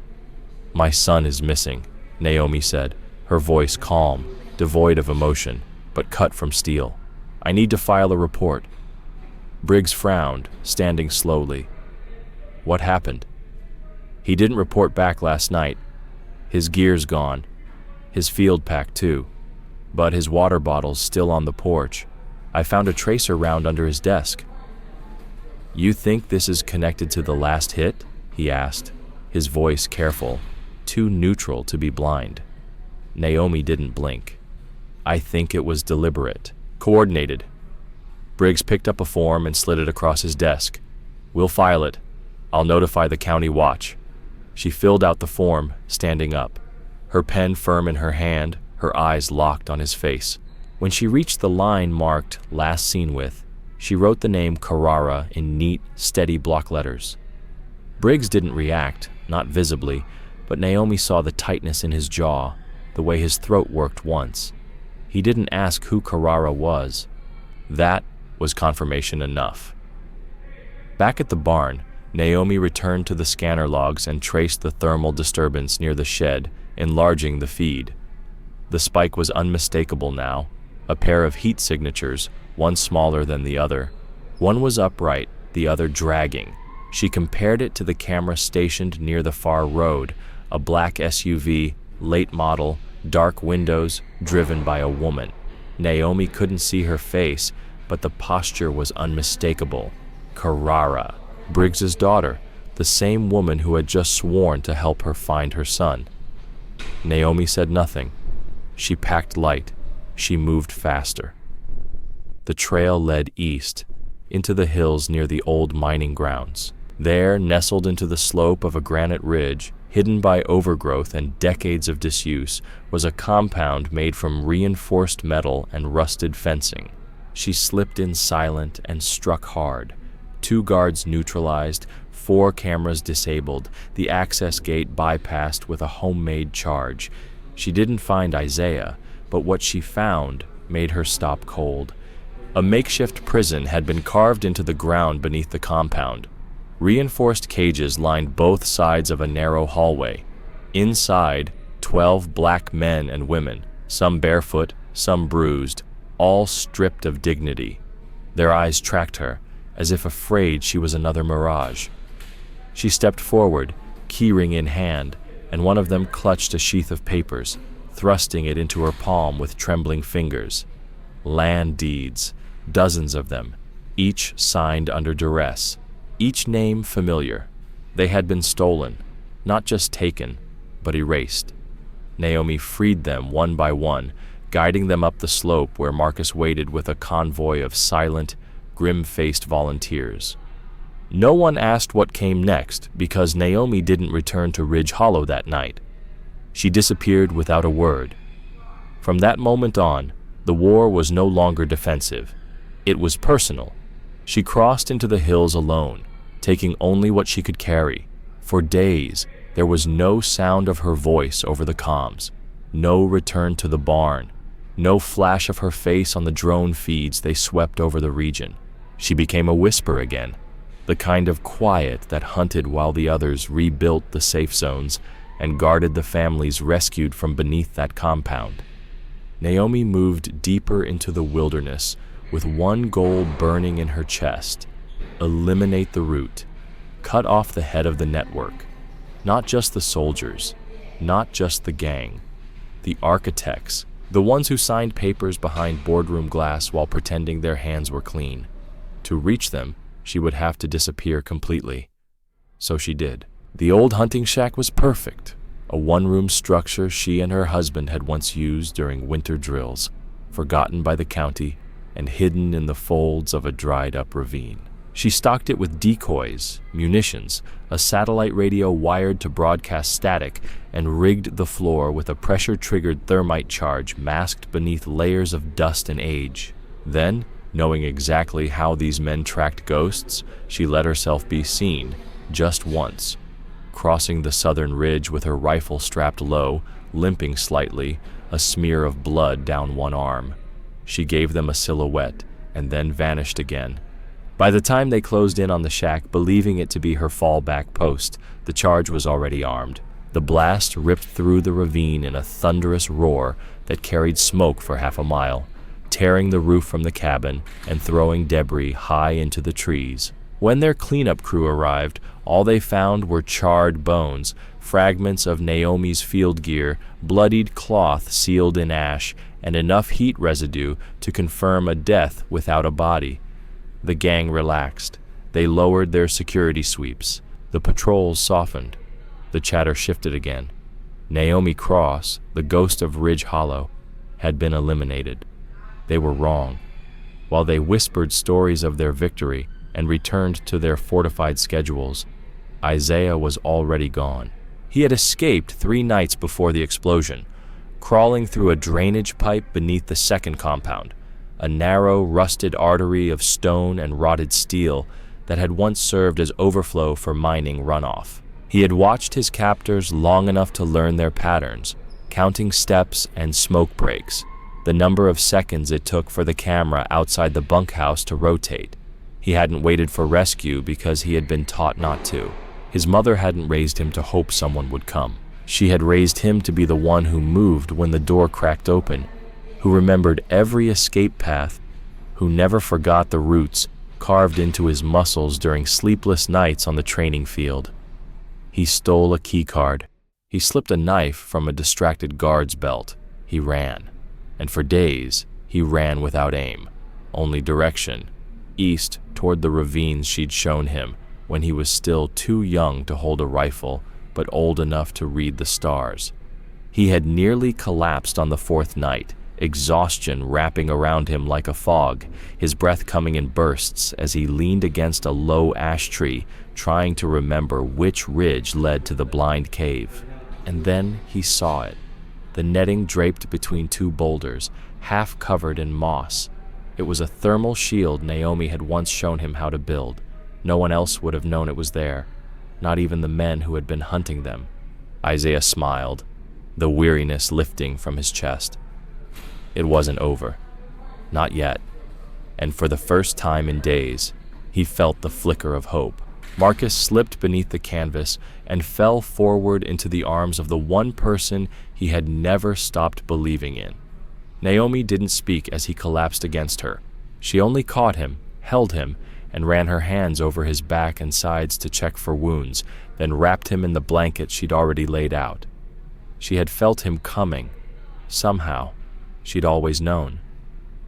"My son is missing," Naomi said, her voice calm, devoid of emotion, but cut from steel. "I need to file a report." Briggs frowned, standing slowly. "What happened?" "He didn't report back last night. His gear's gone. His field pack too. But his water bottle's still on the porch. I found a tracer round under his desk." "You think this is connected to the last hit?" he asked, his voice careful, too neutral to be blind. Naomi didn't blink. "I think it was deliberate, coordinated." Briggs picked up a form and slid it across his desk. "We'll file it. I'll notify the county watch." She filled out the form, standing up, her pen firm in her hand, her eyes locked on his face. When she reached the line marked "Last Seen With," she wrote the name Carrara in neat, steady block letters. Briggs didn't react, not visibly, but Naomi saw the tightness in his jaw, the way his throat worked once. He didn't ask who Carrara was. That was confirmation enough. Back at the barn, Naomi returned to the scanner logs and traced the thermal disturbance near the shed, enlarging the feed. The spike was unmistakable now, a pair of heat signatures, one smaller than the other. One was upright, the other dragging. She compared it to the camera stationed near the far road, a black SUV, late model, dark windows, driven by a woman. Naomi couldn't see her face, but the posture was unmistakable. Carrara, Briggs's daughter, the same woman who had just sworn to help her find her son. Naomi said nothing. She packed light. She moved faster. The trail led east, into the hills near the old mining grounds. There, nestled into the slope of a granite ridge, hidden by overgrowth and decades of disuse, was a compound made from reinforced metal and rusted fencing. She slipped in silent and struck hard. 2 guards neutralized, 4 cameras disabled, the access gate bypassed with a homemade charge. She didn't find Isaiah, but what she found made her stop cold. A makeshift prison had been carved into the ground beneath the compound. Reinforced cages lined both sides of a narrow hallway. Inside, 12 black men and women, some barefoot, some bruised, all stripped of dignity. Their eyes tracked her, as if afraid she was another mirage. She stepped forward, keyring in hand, and one of them clutched a sheath of papers, thrusting it into her palm with trembling fingers. Land deeds, dozens of them, each signed under duress, each name familiar. They had been stolen, not just taken, but erased. Naomi freed them one by one, guiding them up the slope where Marcus waited with a convoy of silent, grim-faced volunteers. No one asked what came next because Naomi didn't return to Ridge Hollow that night. She disappeared without a word. From that moment on, the war was no longer defensive. It was personal. She crossed into the hills alone, taking only what she could carry. For days, there was no sound of her voice over the comms, no return to the barn, no flash of her face on the drone feeds they swept over the region. She became a whisper again, the kind of quiet that hunted while the others rebuilt the safe zones and guarded the families rescued from beneath that compound. Naomi moved deeper into the wilderness with one goal burning in her chest: eliminate the root, cut off the head of the network. Not just the soldiers, not just the gang, the architects, the ones who signed papers behind boardroom glass while pretending their hands were clean. To reach them, she would have to disappear completely. So she did. The old hunting shack was perfect, a one-room structure she and her husband had once used during winter drills, forgotten by the county and hidden in the folds of a dried-up ravine. She stocked it with decoys, munitions, a satellite radio wired to broadcast static, and rigged the floor with a pressure-triggered thermite charge masked beneath layers of dust and age. Then, knowing exactly how these men tracked ghosts, she let herself be seen, just once, crossing the southern ridge with her rifle strapped low, limping slightly, a smear of blood down one arm. She gave them a silhouette, and then vanished again. By the time they closed in on the shack, believing it to be her fallback post, the charge was already armed. The blast ripped through the ravine in a thunderous roar that carried smoke for half a mile, tearing the roof from the cabin and throwing debris high into the trees. When their cleanup crew arrived, all they found were charred bones, fragments of Naomi's field gear, bloodied cloth sealed in ash, and enough heat residue to confirm a death without a body. The gang relaxed. They lowered their security sweeps. The patrols softened. The chatter shifted again. Naomi Cross, the ghost of Ridge Hollow, had been eliminated. They were wrong. While they whispered stories of their victory and returned to their fortified schedules, Isaiah was already gone. He had escaped 3 nights before the explosion, crawling through a drainage pipe beneath the second compound, a narrow, rusted artery of stone and rotted steel that had once served as overflow for mining runoff. He had watched his captors long enough to learn their patterns, counting steps and smoke breaks, the number of seconds it took for the camera outside the bunkhouse to rotate. He hadn't waited for rescue because he had been taught not to. His mother hadn't raised him to hope someone would come. She had raised him to be the one who moved when the door cracked open, who remembered every escape path, who never forgot the roots carved into his muscles during sleepless nights on the training field. He stole a key card. He slipped a knife from a distracted guard's belt. He ran. And for days, he ran without aim, only direction, east toward the ravines she'd shown him when he was still too young to hold a rifle, but old enough to read the stars. He had nearly collapsed on the fourth night, exhaustion wrapping around him like a fog, his breath coming in bursts as he leaned against a low ash tree, trying to remember which ridge led to the blind cave. And then he saw it, the netting draped between two boulders, half covered in moss. It was a thermal shield Naomi had once shown him how to build. No one else would have known it was there, not even the men who had been hunting them. Isaiah smiled, the weariness lifting from his chest. It wasn't over. Not yet. And for the first time in days, he felt the flicker of hope. Marcus slipped beneath the canvas and fell forward into the arms of the one person he had never stopped believing in. Naomi didn't speak as he collapsed against her. She only caught him, held him, and ran her hands over his back and sides to check for wounds, then wrapped him in the blanket she'd already laid out. She had felt him coming. Somehow, she'd always known.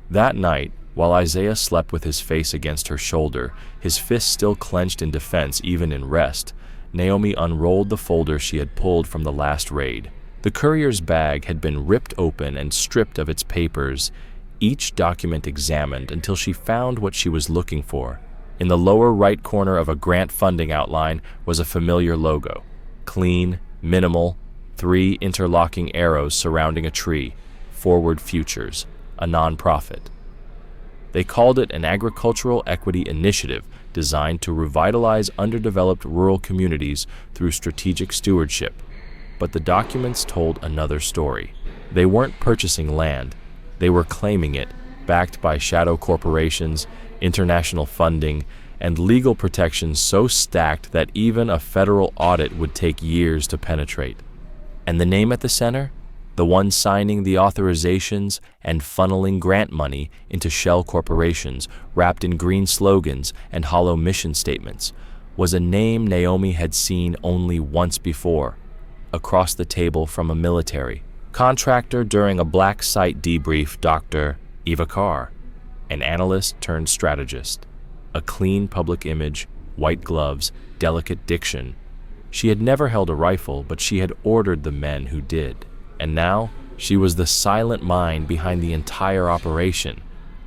That night, while Isaiah slept with his face against her shoulder, his fists still clenched in defense even in rest, Naomi unrolled the folder she had pulled from the last raid. The courier's bag had been ripped open and stripped of its papers, each document examined until she found what she was looking for. In the lower right corner of a grant funding outline was a familiar logo. Clean, minimal, 3 interlocking arrows surrounding a tree. Forward Futures, a nonprofit. They called it an agricultural equity initiative designed to revitalize underdeveloped rural communities through strategic stewardship. But the documents told another story. They weren't purchasing land. They were claiming it, backed by shadow corporations, international funding, and legal protections so stacked that even a federal audit would take years to penetrate. And the name at the center? The one signing the authorizations and funneling grant money into shell corporations wrapped in green slogans and hollow mission statements, was a name Naomi had seen only once before, across the table from a military contractor during a black site debrief. Dr. Eva Carr, an analyst turned strategist, a clean public image, white gloves, delicate diction. She had never held a rifle, but she had ordered the men who did. And now, she was the silent mind behind the entire operation,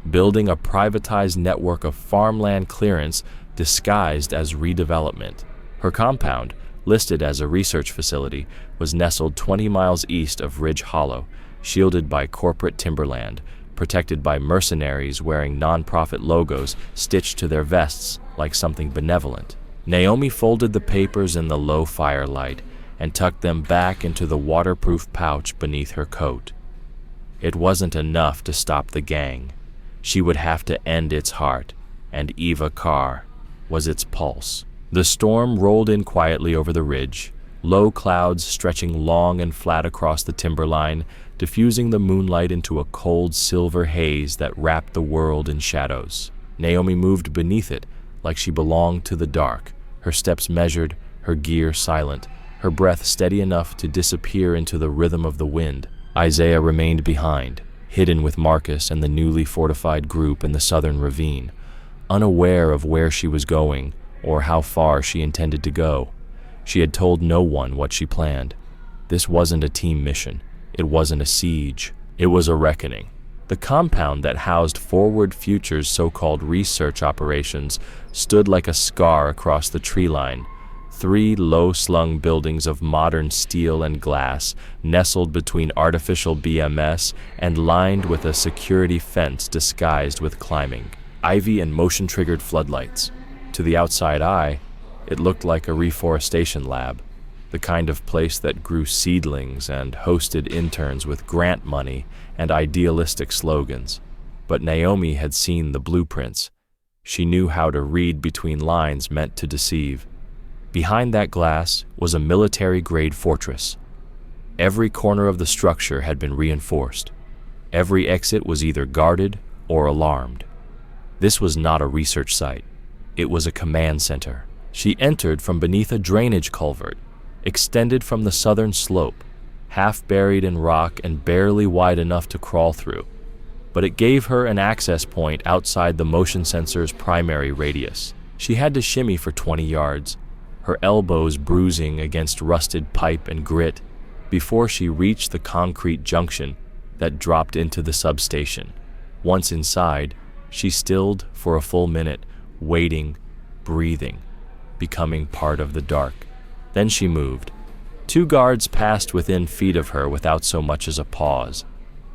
building a privatized network of farmland clearance disguised as redevelopment. Her compound, listed as a research facility, was nestled 20 miles east of Ridge Hollow, shielded by corporate timberland, protected by mercenaries wearing nonprofit logos stitched to their vests like something benevolent. Naomi folded the papers in the low firelight and tucked them back into the waterproof pouch beneath her coat. It wasn't enough to stop the gang. She would have to end its heart, and Eva Carr was its pulse. The storm rolled in quietly over the ridge, low clouds stretching long and flat across the timberline, diffusing the moonlight into a cold silver haze that wrapped the world in shadows. Naomi moved beneath it like she belonged to the dark, her steps measured, her gear silent, her breath steady enough to disappear into the rhythm of the wind. Isaiah remained behind, hidden with Marcus and the newly fortified group in the southern ravine, unaware of where she was going or how far she intended to go. She had told no one what she planned. This wasn't a team mission. It wasn't a siege. It was a reckoning. The compound that housed Forward Future's so-called research operations stood like a scar across the tree line. 3 low-slung buildings of modern steel and glass, nestled between artificial BMS and lined with a security fence disguised with climbing, ivy and motion-triggered floodlights. To the outside eye, it looked like a reforestation lab, the kind of place that grew seedlings and hosted interns with grant money and idealistic slogans. But Naomi had seen the blueprints. She knew how to read between lines meant to deceive. Behind that glass was a military-grade fortress. Every corner of the structure had been reinforced. Every exit was either guarded or alarmed. This was not a research site. It was a command center. She entered from beneath a drainage culvert, extended from the southern slope, half buried in rock and barely wide enough to crawl through. But it gave her an access point outside the motion sensor's primary radius. She had to shimmy for 20 yards, her elbows bruising against rusted pipe and grit, before she reached the concrete junction that dropped into the substation. Once inside, she stilled for a full minute, waiting, breathing, becoming part of the dark. Then she moved. 2 guards passed within feet of her without so much as a pause.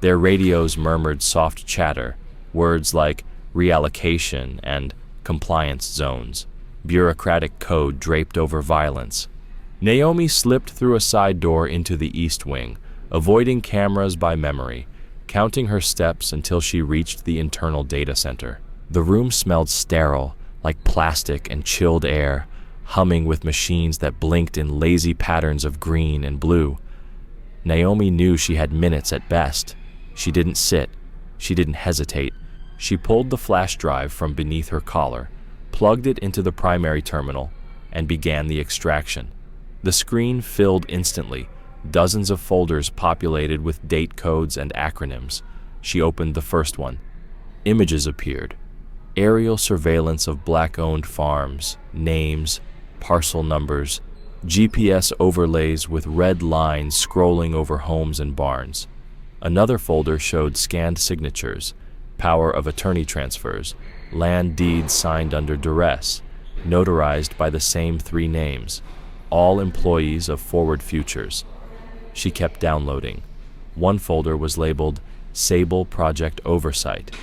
Their radios murmured soft chatter, words like reallocation and compliance zones, bureaucratic code draped over violence. Naomi slipped through a side door into the east wing, avoiding cameras by memory, counting her steps until she reached the internal data center. The room smelled sterile, like plastic and chilled air, humming with machines that blinked in lazy patterns of green and blue. Naomi knew she had minutes at best. She didn't sit. She didn't hesitate. She pulled the flash drive from beneath her collar, plugged it into the primary terminal, and began the extraction. The screen filled instantly, dozens of folders populated with date codes and acronyms. She opened the first one. Images appeared. Aerial surveillance of black-owned farms, names, parcel numbers, GPS overlays with red lines scrolling over homes and barns. Another folder showed scanned signatures, power of attorney transfers, land deeds signed under duress, notarized by the same 3 names, all employees of Forward Futures. She kept downloading. One folder was labeled Sable Project Oversight.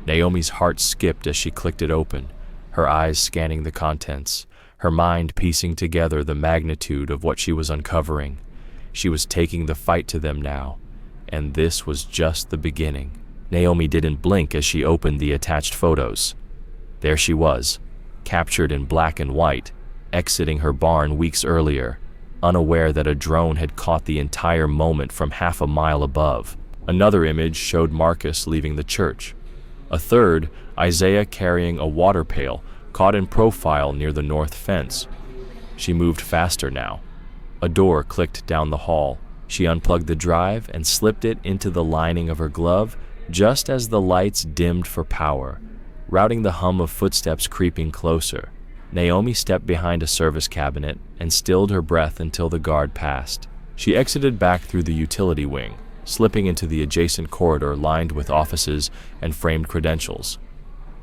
Naomi's heart skipped as she clicked it open, her eyes scanning the contents, her mind piecing together the magnitude of what she was uncovering. She was taking the fight to them now, and this was just the beginning. Naomi didn't blink as she opened the attached photos. There she was, captured in black and white, exiting her barn weeks earlier, unaware that a drone had caught the entire moment from half a mile above. Another image showed Marcus leaving the church. A third, Isaiah carrying a water pail, caught in profile near the north fence. She moved faster now. A door clicked down the hall. She unplugged the drive and slipped it into the lining of her glove just as the lights dimmed for power, routing the hum of footsteps creeping closer. Naomi stepped behind a service cabinet and stilled her breath until the guard passed. She exited back through the utility wing, slipping into the adjacent corridor lined with offices and framed credentials.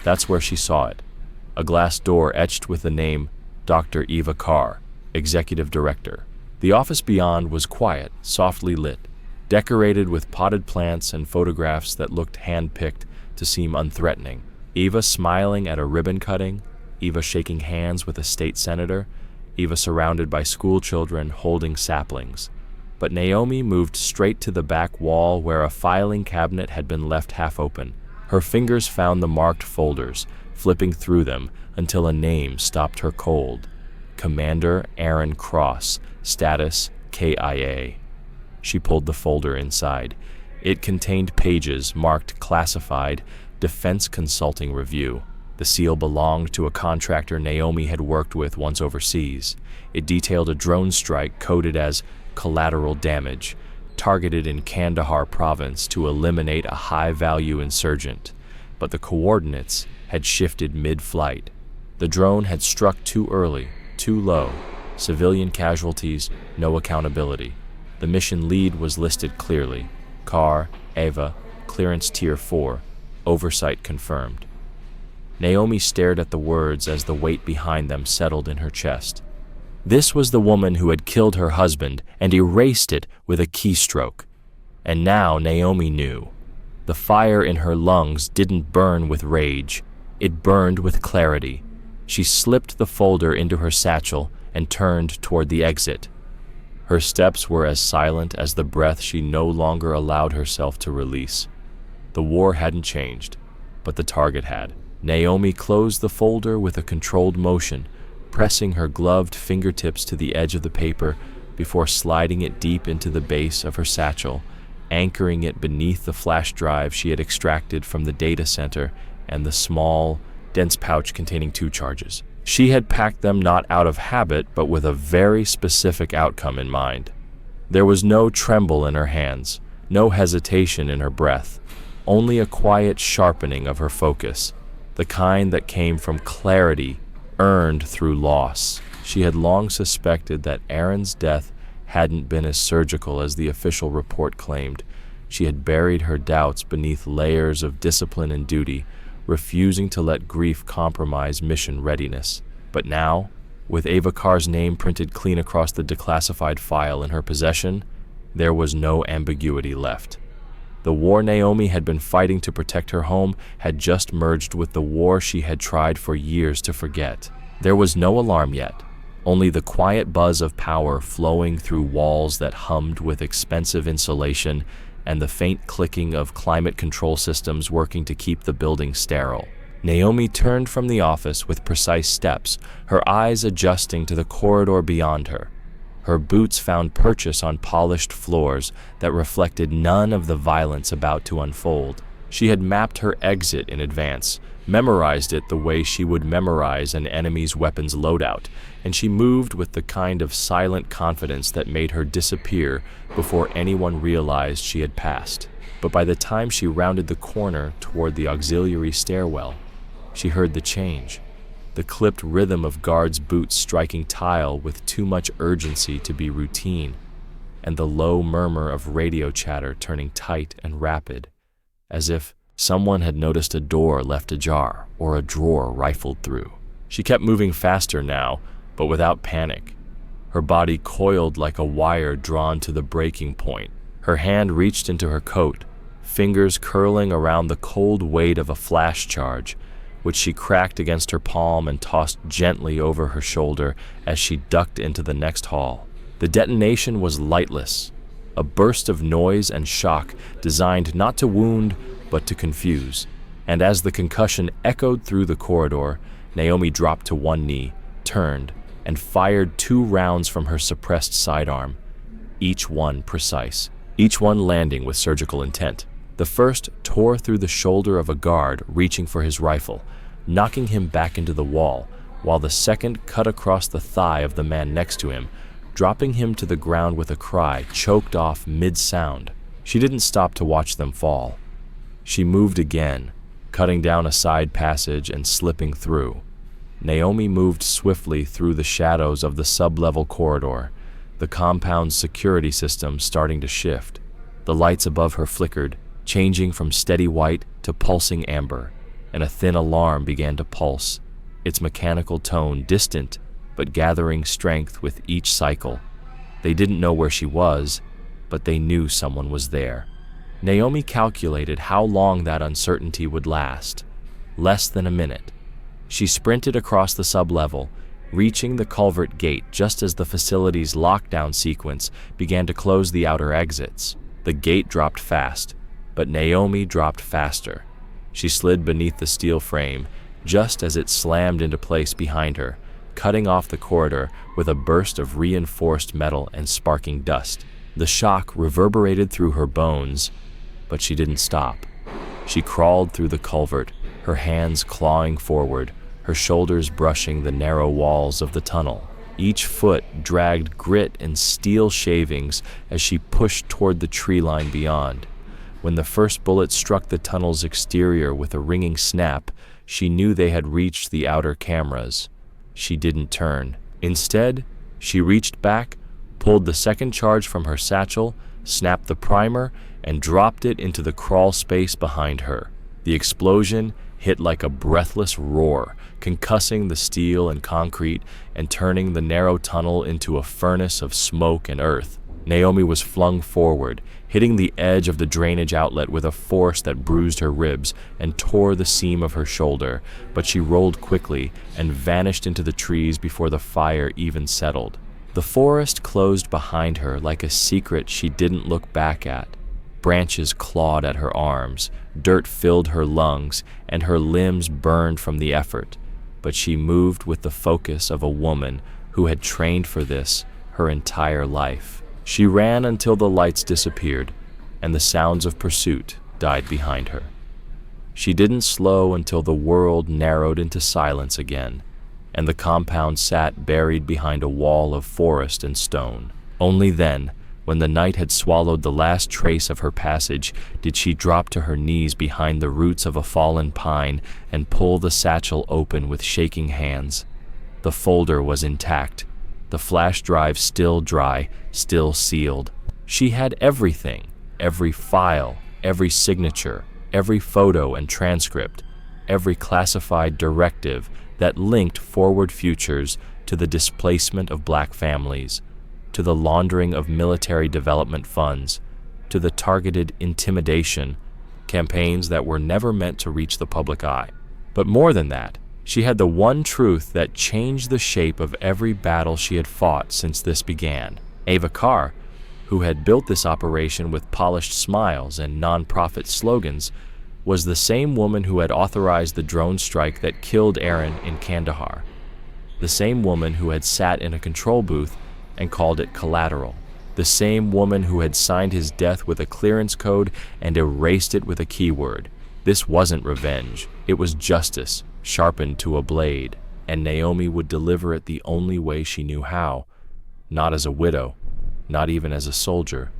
That's where she saw it. A glass door etched with the name Dr. Eva Carr, Executive Director. The office beyond was quiet, softly lit, decorated with potted plants and photographs that looked hand-picked to seem unthreatening. Eva smiling at a ribbon cutting, Eva shaking hands with a state senator, Eva surrounded by school children holding saplings. But Naomi moved straight to the back wall where a filing cabinet had been left half open. Her fingers found the marked folders, flipping through them until a name stopped her cold. Commander Aaron Cross, status KIA. She pulled the folder inside. It contained pages marked Classified Defense Consulting Review. The seal belonged to a contractor Naomi had worked with once overseas. It detailed a drone strike coded as collateral damage, targeted in Kandahar province to eliminate a high-value insurgent. But the coordinates had shifted mid-flight. The drone had struck too early, too low. Civilian casualties, no accountability. The mission lead was listed clearly. Carr, Eva, clearance tier 4, oversight confirmed. Naomi stared at the words as the weight behind them settled in her chest. This was the woman who had killed her husband and erased it with a keystroke. And now Naomi knew. The fire in her lungs didn't burn with rage. It burned with clarity. She slipped the folder into her satchel and turned toward the exit. Her steps were as silent as the breath she no longer allowed herself to release. The war hadn't changed, but the target had. Naomi closed the folder with a controlled motion, pressing her gloved fingertips to the edge of the paper before sliding it deep into the base of her satchel, anchoring it beneath the flash drive she had extracted from the data center and the small, dense pouch containing 2 charges. She had packed them not out of habit, but with a very specific outcome in mind. There was no tremble in her hands, no hesitation in her breath, only a quiet sharpening of her focus, the kind that came from clarity earned through loss. She had long suspected that Aaron's death hadn't been as surgical as the official report claimed. She had buried her doubts beneath layers of discipline and duty, refusing to let grief compromise mission readiness. But now, with Avakar's name printed clean across the declassified file in her possession, there was no ambiguity left. The war Naomi had been fighting to protect her home had just merged with the war she had tried for years to forget. There was no alarm yet, only the quiet buzz of power flowing through walls that hummed with expensive insulation and the faint clicking of climate control systems working to keep the building sterile. Naomi turned from the office with precise steps, her eyes adjusting to the corridor beyond her. Her boots found purchase on polished floors that reflected none of the violence about to unfold. She had mapped her exit in advance, memorized it the way she would memorize an enemy's weapons loadout, and she moved with the kind of silent confidence that made her disappear before anyone realized she had passed. But by the time she rounded the corner toward the auxiliary stairwell, she heard the change. The clipped rhythm of guards' boots striking tile with too much urgency to be routine, and the low murmur of radio chatter turning tight and rapid, as if someone had noticed a door left ajar or a drawer rifled through. She kept moving faster now, but without panic. Her body coiled like a wire drawn to the breaking point. Her hand reached into her coat, fingers curling around the cold weight of a flash charge, which she cracked against her palm and tossed gently over her shoulder as she ducked into the next hall. The detonation was lightless, a burst of noise and shock designed not to wound but to confuse. And as the concussion echoed through the corridor, Naomi dropped to one knee, turned, and fired 2 rounds from her suppressed sidearm, each one precise, each one landing with surgical intent. The first tore through the shoulder of a guard reaching for his rifle, knocking him back into the wall, while the second cut across the thigh of the man next to him, dropping him to the ground with a cry choked off mid-sound. She didn't stop to watch them fall. She moved again, cutting down a side passage and slipping through. Naomi moved swiftly through the shadows of the sub-level corridor, the compound's security system starting to shift. The lights above her flickered, changing from steady white to pulsing amber, and a thin alarm began to pulse, its mechanical tone distant but gathering strength with each cycle. They didn't know where she was, but they knew someone was there. Naomi calculated how long that uncertainty would last. Less than a minute. She sprinted across the sub-level, reaching the culvert gate just as the facility's lockdown sequence began to close the outer exits. The gate dropped fast, but Naomi dropped faster. She slid beneath the steel frame just as it slammed into place behind her, cutting off the corridor with a burst of reinforced metal and sparking dust. The shock reverberated through her bones, but she didn't stop. She crawled through the culvert, her hands clawing forward, her shoulders brushing the narrow walls of the tunnel. Each foot dragged grit and steel shavings as she pushed toward the tree line beyond. When the first bullet struck the tunnel's exterior with a ringing snap, she knew they had reached the outer cameras. She didn't turn. Instead, she reached back, pulled the second charge from her satchel, snapped the primer, and dropped it into the crawl space behind her. The explosion hit like a breathless roar, concussing the steel and concrete and turning the narrow tunnel into a furnace of smoke and earth. Naomi was flung forward, hitting the edge of the drainage outlet with a force that bruised her ribs and tore the seam of her shoulder, but she rolled quickly and vanished into the trees before the fire even settled. The forest closed behind her like a secret she didn't look back at. Branches clawed at her arms, dirt filled her lungs, and her limbs burned from the effort, but she moved with the focus of a woman who had trained for this her entire life. She ran until the lights disappeared and the sounds of pursuit died behind her. She didn't slow until the world narrowed into silence again, and the compound sat buried behind a wall of forest and stone. Only then, when the night had swallowed the last trace of her passage, did she drop to her knees behind the roots of a fallen pine and pull the satchel open with shaking hands. The folder was intact, the flash drive still dry, still sealed. She had everything, every file, every signature, every photo and transcript, every classified directive that linked forward futures to the displacement of black families, to the laundering of military development funds, to the targeted intimidation campaigns that were never meant to reach the public eye. But more than that, she had the one truth that changed the shape of every battle she had fought since this began. Ava Carr, who had built this operation with polished smiles and non-profit slogans, was the same woman who had authorized the drone strike that killed Aaron in Kandahar, the same woman who had sat in a control booth and called it collateral, the same woman who had signed his death with a clearance code and erased it with a keyword. This wasn't revenge, it was justice, sharpened to a blade, and Naomi would deliver it the only way she knew how, not as a widow, not even as a soldier,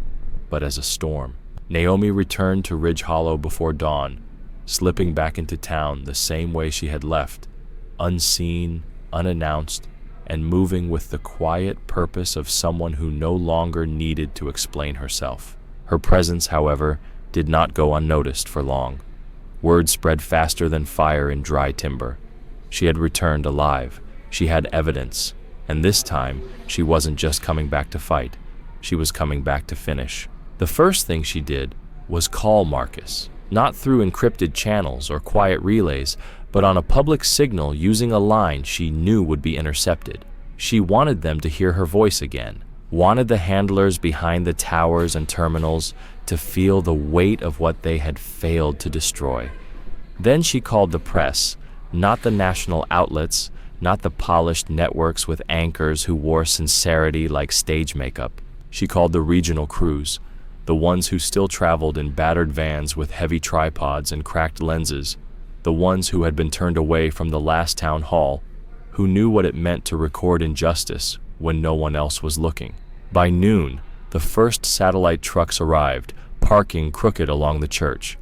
but as a storm. Naomi returned to Ridge Hollow before dawn, slipping back into town the same way she had left, unseen, unannounced, and moving with the quiet purpose of someone who no longer needed to explain herself. Her presence, however, did not go unnoticed for long. Word spread faster than fire in dry timber. She had returned alive. She had evidence. And this time, she wasn't just coming back to fight. She was coming back to finish. The first thing she did was call Marcus, not through encrypted channels or quiet relays, but on a public signal using a line she knew would be intercepted. She wanted them to hear her voice again, wanted the handlers behind the towers and terminals to feel the weight of what they had failed to destroy. Then she called the press, not the national outlets, not the polished networks with anchors who wore sincerity like stage makeup. She called the regional crews, the ones who still traveled in battered vans with heavy tripods and cracked lenses, the ones who had been turned away from the last town hall, who knew what it meant to record injustice when no one else was looking. By noon, the first satellite trucks arrived, parking crooked along the church.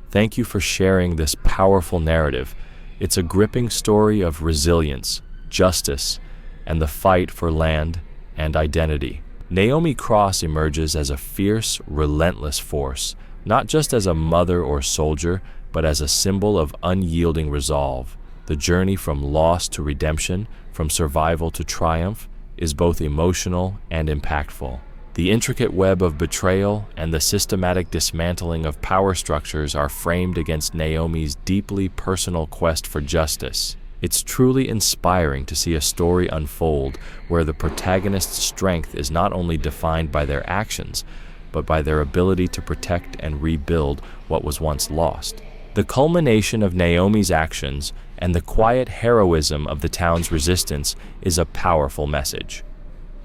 Thank you for sharing this powerful narrative. It's a gripping story of resilience, justice, and the fight for land and identity. Naomi Cross emerges as a fierce, relentless force, not just as a mother or soldier, but as a symbol of unyielding resolve. The journey from loss to redemption, from survival to triumph, is both emotional and impactful. The intricate web of betrayal and the systematic dismantling of power structures are framed against Naomi's deeply personal quest for justice. It's truly inspiring to see a story unfold where the protagonist's strength is not only defined by their actions, but by their ability to protect and rebuild what was once lost. The culmination of Naomi's actions and the quiet heroism of the town's resistance is a powerful message.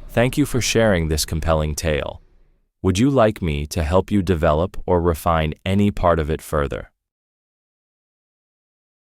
Thank you for sharing this compelling tale. Would you like me to help you develop or refine any part of it further?